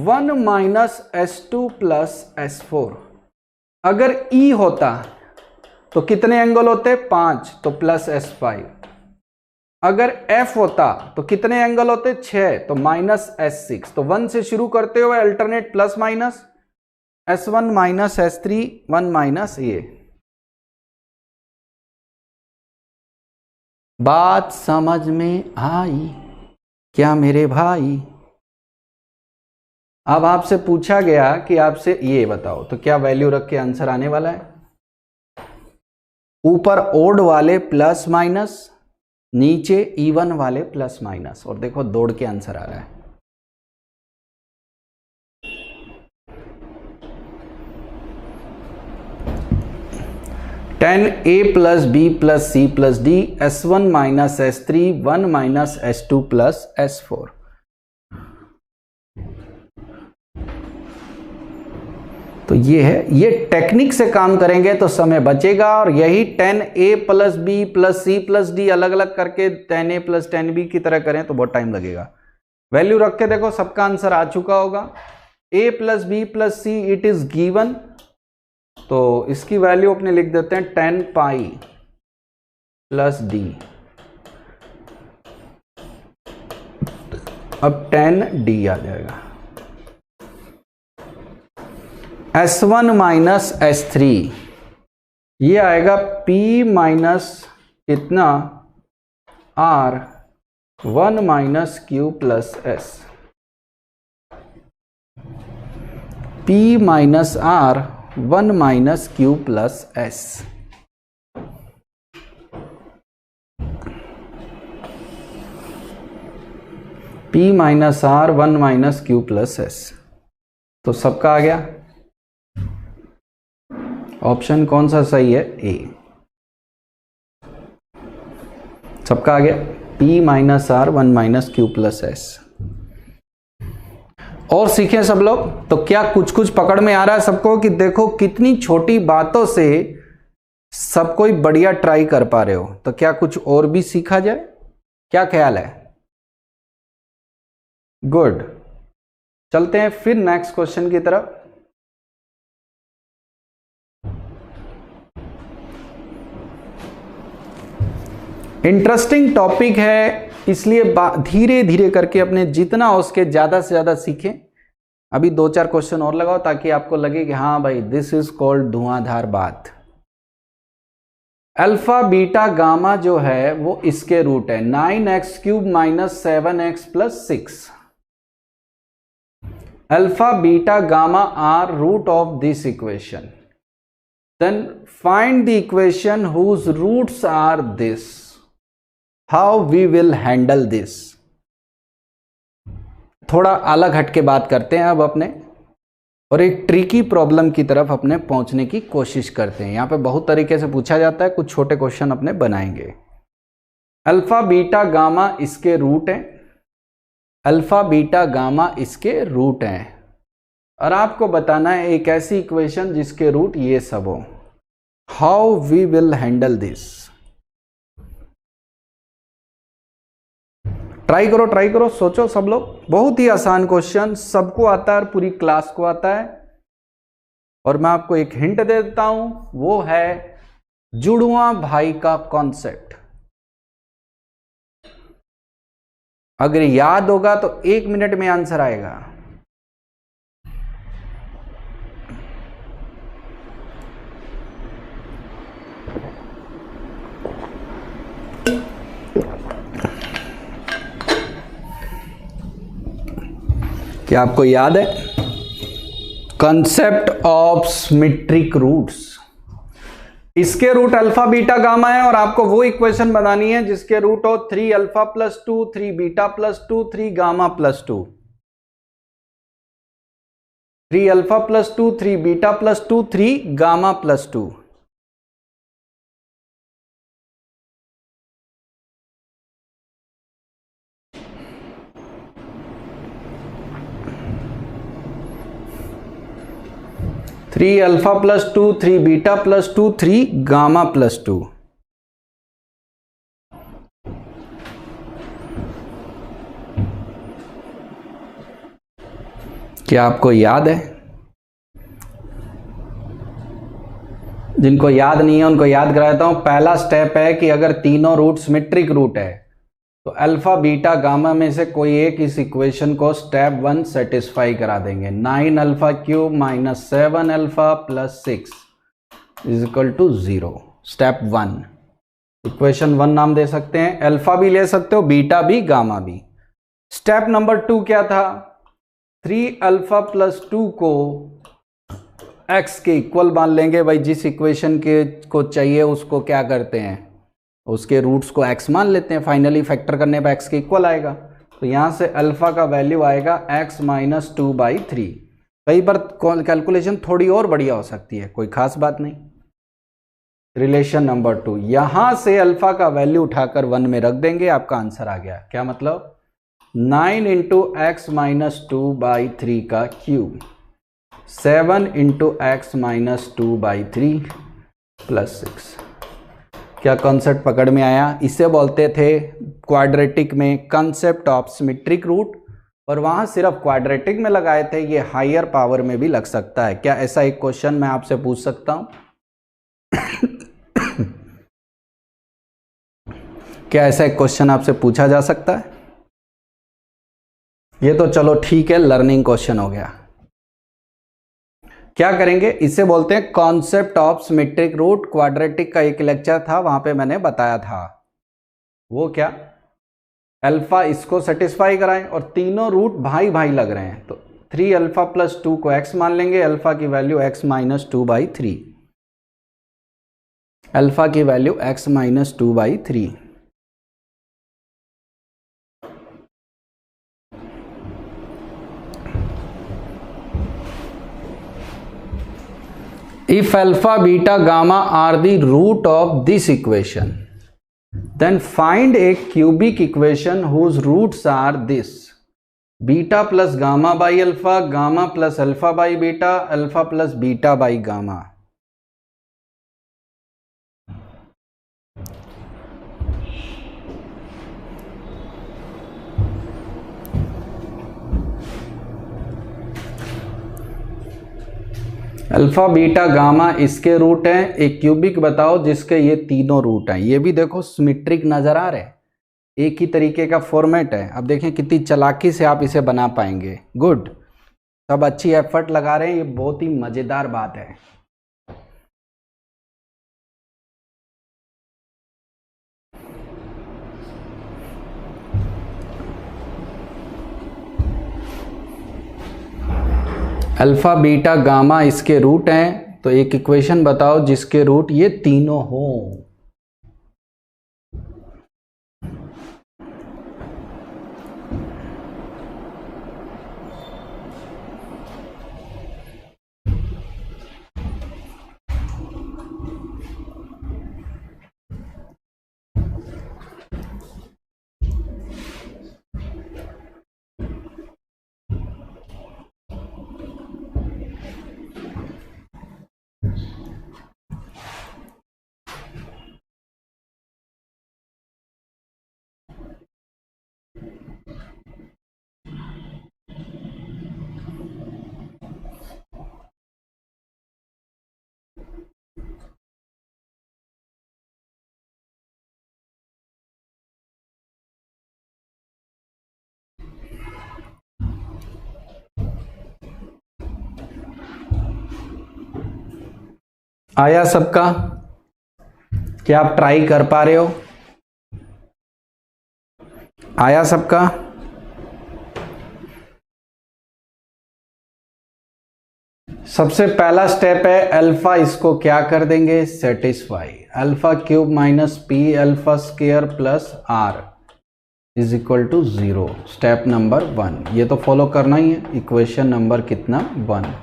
[SPEAKER 1] 1 minus S2 plus S4। अगर E होता तो कितने एंगल होते? 5, तो प्लस S5। अगर F होता तो कितने एंगल होते? 6, तो माइनस S6। तो 1 से शुरू करते हुए alternate plus minus, S1 minus S3 1 minus ये। बात समझ में आई क्या मेरे भाई? अब आपसे पूछा गया कि आपसे ये बताओ, तो क्या वैल्यू रख के आंसर आने वाला है? ऊपर ओड वाले प्लस माइनस, नीचे इवन वाले प्लस माइनस, और देखो दौड़ के आंसर आ रहा है। A plus B plus C plus D S1 minus S3 1 minus S2 plus S4। तो ये है, ये टेक्निक से काम करेंगे तो समय बचेगा। और यही 10A plus B plus C plus D अलग अलग करके 10A प्लस 10B की तरह करें तो बहुत टाइम लगेगा। वैल्यू रख के देखो, सबका आंसर आ चुका होगा। A plus B plus C it is given, तो इसकी वैल्यू अपने लिख देते हैं 10 पाई प्लस डी। अब 10D आ जाएगा। S1 माइनस S3 ये आएगा P माइनस कितना R 1 minus Q plus S। P minus R 1 minus Q plus S। p minus R 1 minus Q plus S. तो सबका आ गया। ऑप्शन कौन सा सही है? ए। सबका आ गया p minus R 1 minus Q plus S. और सीखें सब लोग। तो क्या कुछ कुछ पकड़ में आ रहा है सबको कि देखो कितनी छोटी बातों से सब कोई बढ़िया ट्राई कर पा रहे हो। तो क्या कुछ और भी सीखा जाए? क्या ख्याल है? गुड। चलते हैं फिर नेक्स्ट क्वेश्चन की तरफ। इंटरेस्टिंग टॉपिक है, इसलिए धीरे धीरे करके अपने जितना हो उसके ज्यादा से ज्यादा सीखें। अभी 2-4 क्वेश्चन और लगाओ ताकि आपको लगे कि हाँ भाई दिस इज कॉल्ड धुआंधार बात। अल्फा बीटा गामा जो है वो इसके रूट है 9x cube minus 7x plus 6। Alpha beta gamma are root of this equation, then find the equation whose roots are this. How we will handle this. थोड़ा अलग हट के बात करते हैं अब अपने, और एक ट्रिकी प्रॉब्लम की तरफ अपने पहुंचने की कोशिश करते हैं। यहां पे बहुत तरीके से पूछा जाता है, कुछ छोटे क्वेश्चन अपने बनाएंगे। अल्फा बीटा गामा इसके रूट हैं, अल्फा बीटा गामा इसके रूट हैं, और आपको बताना है एक ऐसी इक्वेशन जिसके रूट ये सब हो। How we will handle this. Try करो, सोचो सब लोग। बहुत ही आसान क्वेश्चन, सबको आता है और पूरी क्लास को आता है। और मैं आपको एक हिंट दे देता हूं, वो है जुड़वा भाई का कॉन्सेप्ट। अगर याद होगा तो 1 मिनट में आंसर आएगा। क्या आपको याद है? Concept of symmetric roots. इसके रूट अल्फा बीटा गामा है और आपको वो इक्वेशन बनानी है जिसके रूट हो 3 alpha plus 2, 3 beta plus 2, 3 gamma plus 2। 3 alpha plus 2, 3 beta plus 2, 3 gamma plus 2। Three alpha plus 2, 3 beta plus 2, 3 gamma plus 2। क्या आपको याद है? जिनको याद नहीं है उनको याद कराता हूं। पहला स्टेप है कि अगर तीनों रूट सिमेट्रिक रूट है तो अल्फा बीटा गामा में से कोई एक इस इक्वेशन को स्टेप 1 सेटिस्फाई करा देंगे। 9 alpha cube minus 7 alpha plus 6 is equal to 0। Step 1, equation 1 नाम दे सकते हैं। अल्फा भी ले सकते हो, बीटा भी, गामा भी। स्टेप नंबर 2 क्या था? 3 अल्फा प्लस 2 को x के इक्वल मान लेंगे। भाई जिस इक्वेशन के को चाहिए उसको क्या करते हैं, उसके रूट्स को x मान लेते हैं। फाइनली फैक्टर करने पर x के इक्वल आएगा। तो यहां से अल्फा का वैल्यू आएगा x माइनस 2/3। कई बार कैलकुलेशन थोड़ी और बढ़िया हो सकती है, कोई खास बात नहीं। रिलेशन नंबर 2, यहां से अल्फा का वैल्यू उठाकर 1 में रख देंगे, आपका आंसर आ गया। क्या मतलब? 9 इंटू एक्स माइनस 2/3 का cube, 7 into x minus 2/3 plus 6। क्या कॉन्सेप्ट पकड़ में आया? इसे बोलते थे क्वाड्रेटिक में कंसेप्ट ऑफ सिमेट्रिक रूट, और वहां सिर्फ क्वाड्रेटिक में लगाए थे, ये हायर पावर में भी लग सकता है। क्या ऐसा एक क्वेश्चन मैं आपसे पूछ सकता हूं? क्या ऐसा एक क्वेश्चन आपसे पूछा जा सकता है? ये तो चलो ठीक है, लर्निंग क्वेश्चन हो गया। क्या करेंगे? इसे बोलते हैं concept of symmetric root. Quadratic का एक लेक्चर था, वहां पे मैंने बताया था। वो क्या? अल्फा इसको सेटिस्फाई कराएं और तीनों रूट भाई भाई लग रहे हैं, तो 3 अल्फा प्लस 2 को x मान लेंगे। अल्फा की वैल्यू x माइनस 2/3, अल्फा की value x minus 2/3। If alpha, beta, gamma are the root of this equation, then find a cubic equation whose roots are this: beta plus gamma by alpha, gamma plus alpha by beta, alpha plus beta by gamma. Alpha beta gamma इसके root हैं, एक cubic बताओ जिसके ये तीनों root हैं। ये भी देखो सिमेट्रिक नजर आ रहे, एक ही तरीके का फॉर्मेट है। अब देखें कितनी चालाकी से आप इसे बना पाएंगे। गुड, सब अच्छी एफर्ट लगा रहे हैं, ये बहुत ही मजेदार बात है। अल्फा बीटा गामा इसके रूट हैं, तो एक इक्वेशन बताओ जिसके रूट ये तीनों हो। आया सबका? क्या आप ट्राई कर पा रहे हो? आया सबका? सबसे पहला स्टेप है अल्फा, इसको क्या कर देंगे? Satisfy. Alpha cube minus P alpha square plus R is equal to 0। Step number 1 ये तो फॉलो करना ही है। इक्वेशन नंबर कितना? 1।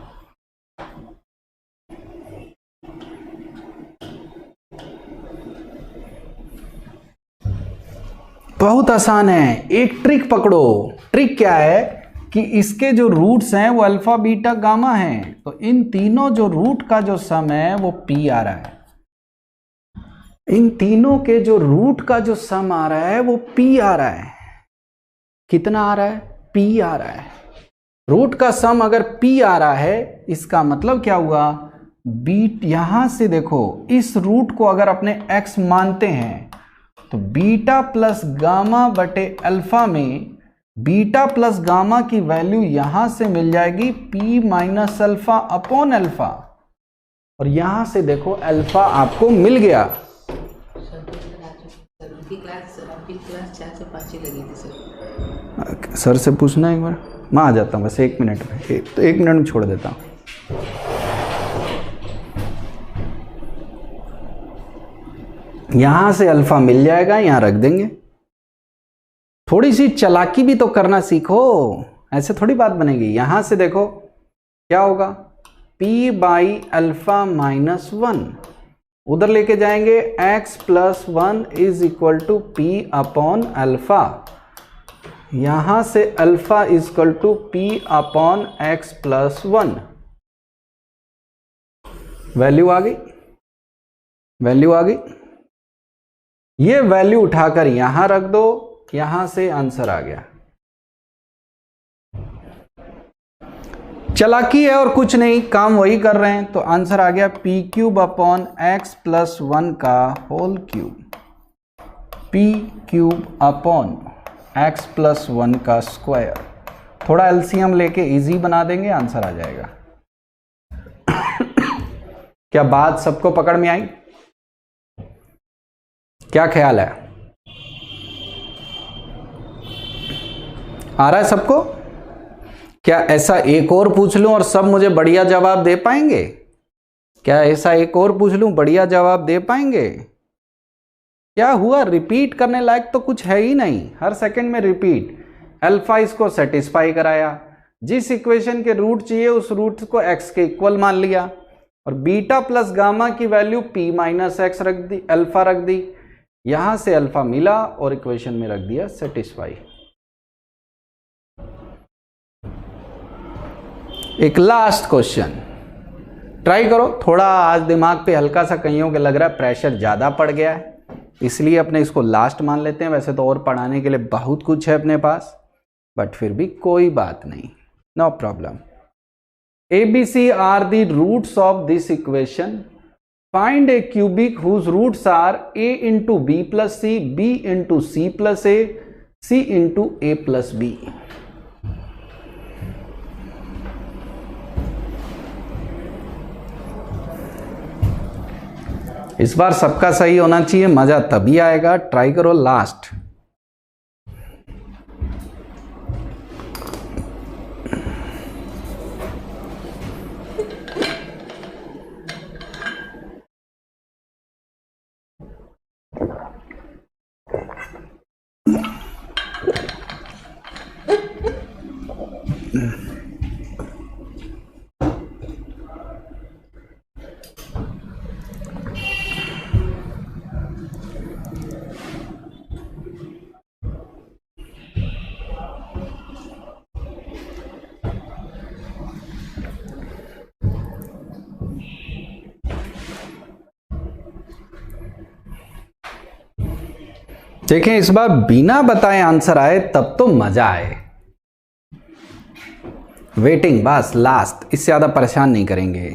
[SPEAKER 1] बहुत आसान है, एक ट्रिक पकड़ो। ट्रिक क्या है कि इसके जो रूट्स हैं वो अल्फा बीटा गामा हैं, तो इन तीनों जो रूट का जो सम है वो पी आ रहा है। इन तीनों के जो रूट का जो सम आ रहा है वो पी आ रहा है। कितना आ रहा है? पी आ रहा है। रूट का सम अगर पी आ रहा है, इसका मतलब क्या हुआ? बीट यहां से देखो, इस रूट को अगर अपने एक्स मानते हैं तो बीटा प्लस गामा बटे अल्फा में बीटा प्लस गामा की वैल्यू यहां से मिल जाएगी P minus alpha upon alpha, और यहां से देखो अल्फा आपको मिल गया। सर से पूछना एक बार, मैं आ जाता हूँ बस 1 मिनट में, तो 1 मिनट में छोड़ देता हूँ। यहां से अल्फा मिल जाएगा, यहां रख देंगे। थोड़ी सी चालाकी भी तो करना सीखो, ऐसे थोड़ी बात बनेगी। यहां से देखो क्या होगा? p बाई अल्फा माइनस 1, उधर लेके जाएंगे x plus 1 is equal to P upon alpha. यहां से alpha is equal to P upon x plus 1। Value आ गई, वैल्यू आ गई। ये वैल्यू उठाकर यहां रख दो, यहां से आंसर आ गया। चालाकी है और कुछ नहीं, काम वही कर रहे हैं। तो आंसर आ गया P cube upon X plus 1 का whole cube, P cube upon X plus 1 का स्क्वायर। थोड़ा एलसीएम लेके इजी बना देंगे, आंसर आ जाएगा। क्या बात सबको पकड़ में आई? क्या ख्याल है? आ रहा है सबको? क्या ऐसा एक और पूछ लूं और सब मुझे बढ़िया जवाब दे पाएंगे? क्या ऐसा एक और पूछ लूं, बढ़िया जवाब दे पाएंगे? क्या हुआ? रिपीट करने लायक तो कुछ है ही नहीं, हर सेकंड में रिपीट। अल्फा इसको सेटिस्फाई कराया, जिस इक्वेशन के रूट चाहिए उस रूट को एक्स के इक्वल मान लिया, और बीटा प्लस गामा की वैल्यू p माइनस एक्स रख दी, अल्फा रख दी, यहां से अल्फा मिला और इक्वेशन में रख दिया सेटिस्फाई। एक लास्ट क्वेश्चन ट्राई करो, थोड़ा आज दिमाग पे हल्का सा कईयों के लग रहा है प्रेशर ज़्यादा पड़ गया है, इसलिए अपने इसको लास्ट मान लेते हैं। वैसे तो और पढ़ाने के लिए बहुत कुछ है अपने पास, बट फिर भी कोई बात नहीं, no problem. ABC are the roots of this equation, find a cubic whose roots are a into B plus C, b into C plus A, c into A plus B. इस बार सबका सही होना चाहिए, मजा तभी आएगा। ट्राई करो लास्ट। देखें, इस बार बिना बताए आंसर आए तब तो मजा आए। वेटिंग बस लास्ट, इससे ज्यादा परेशान नहीं करेंगे।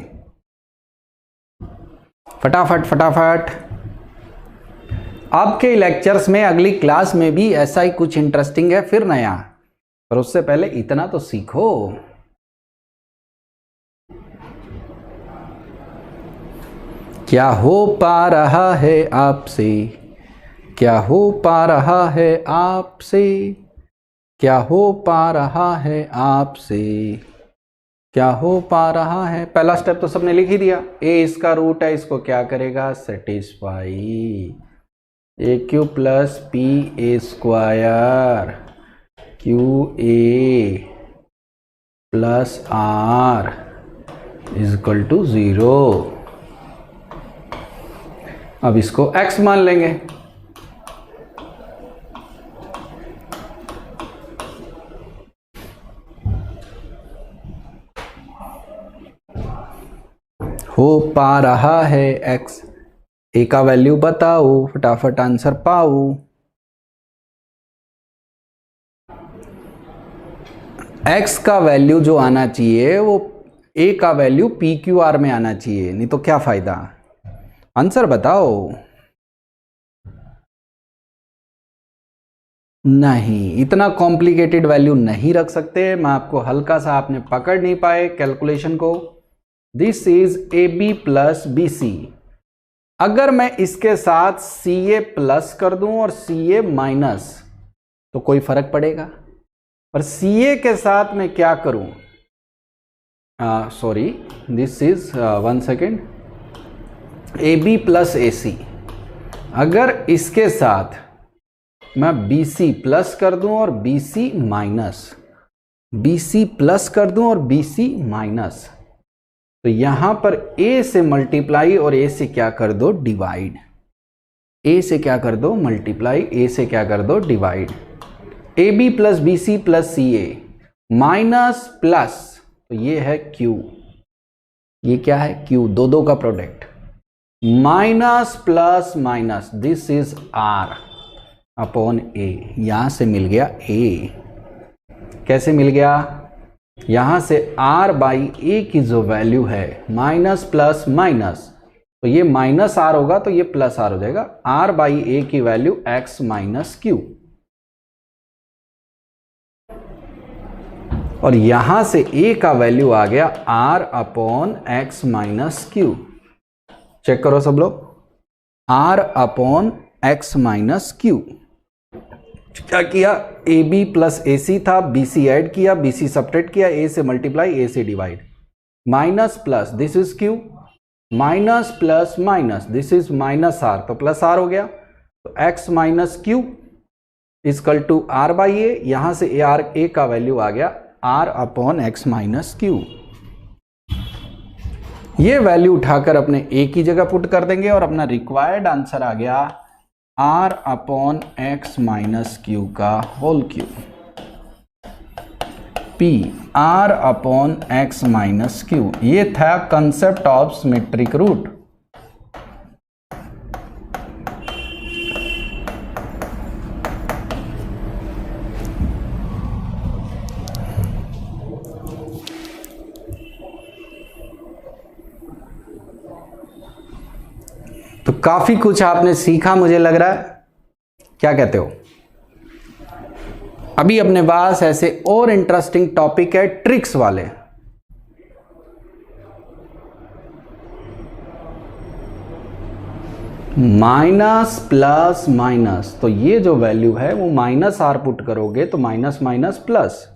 [SPEAKER 1] फटाफट फटाफट। आपके लेक्चर्स में अगली क्लास में भी ऐसा ही कुछ इंटरेस्टिंग है, फिर नया, पर उससे पहले इतना तो सीखो। क्या हो पा रहा है आपसे, क्या हो पा रहा है आपसे, क्या हो पा रहा है आपसे, क्या हो पा रहा है। पहला स्टेप तो सबने लिख ही दिया। ए इसका रूट है, इसको क्या करेगा, satisfy. A Q plus P A square Q A plus R is equal to 0। अब इसको x मान लेंगे। हो पा रहा है x, ए का वैल्यू बताओ, फटाफट आंसर पाओ। x का वैल्यू जो आना चाहिए वो a का वैल्यू पी क्यू आर में आना चाहिए, नहीं तो क्या फायदा। आंसर बताओ। नहीं, इतना कॉम्प्लिकेटेड वैल्यू नहीं रख सकते। मैं आपको हल्का सा, आपने पकड़ नहीं पाए कैलकुलेशन को। This is A B plus B C. अगर मैं इसके साथ सी ए प्लस कर दूं और सी ए माइनस, तो कोई फर्क पड़ेगा। पर सी ए के साथ मैं क्या करूं, sorry this is 1 second, A B plus A C. अगर इसके साथ मैं बी सी प्लस कर दूं और B C minus, B C plus कर दूं और बी सी माइनस, तो यहां पर a से मल्टीप्लाई और a से क्या कर दो, डिवाइड। a से क्या कर दो, मल्टीप्लाई, a से क्या कर दो, divide. A B plus B C plus C A minus plus, तो ये है q, ये क्या है q, दो का product, minus plus minus, this is r upon a। यहां से मिल गया a। कैसे मिल गया, यहां से r बाई ए की जो वैल्यू है माइनस प्लस माइनस, तो ये माइनस r होगा तो ये प्लस r हो जाएगा। r बाई ए की वैल्यू x माइनस क्यू, और यहां से a का वैल्यू आ गया r upon x minus q. Check करो सब लोग, r upon x minus q. क्या किया, a B plus A c था, बी सी ऐड किया, बी सी सब्ट्रैक्ट किया, ए से मल्टीप्लाई, ए से divide, minus plus, this is q, minus plus minus, this is minus r, तो plus r हो गया। तो x minus q equal two r by a, यहां से ए का वैल्यू आ गया R upon x minus Q. ये वैल्यू उठाकर अपने ए की जगह पुट कर देंगे और अपना रिक्वायर्ड आंसर आ गया r upon x minus q का whole cube, p r upon x minus Q. ये था कंसेप्ट ऑफ सिमेट्रिक रूट। तो काफी कुछ आपने सीखा मुझे लग रहा है, क्या कहते हो? अभी अपने पास ऐसे और इंटरेस्टिंग टॉपिक है ट्रिक्स वाले। माइनस प्लस माइनस, तो ये जो वैल्यू है वो माइनस आर पुट करोगे तो minus minus plus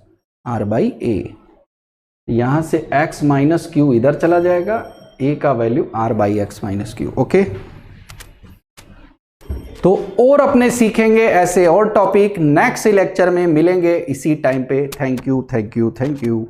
[SPEAKER 1] r by a. यहां से एक्स माइनस क्यू इधर चला जाएगा, ए का value R by X minus Q. Okay, तो और अपने सीखेंगे ऐसे और टॉपिक नेक्स्ट लेक्चर में, मिलेंगे इसी टाइम पे। Thank you thank you thank you.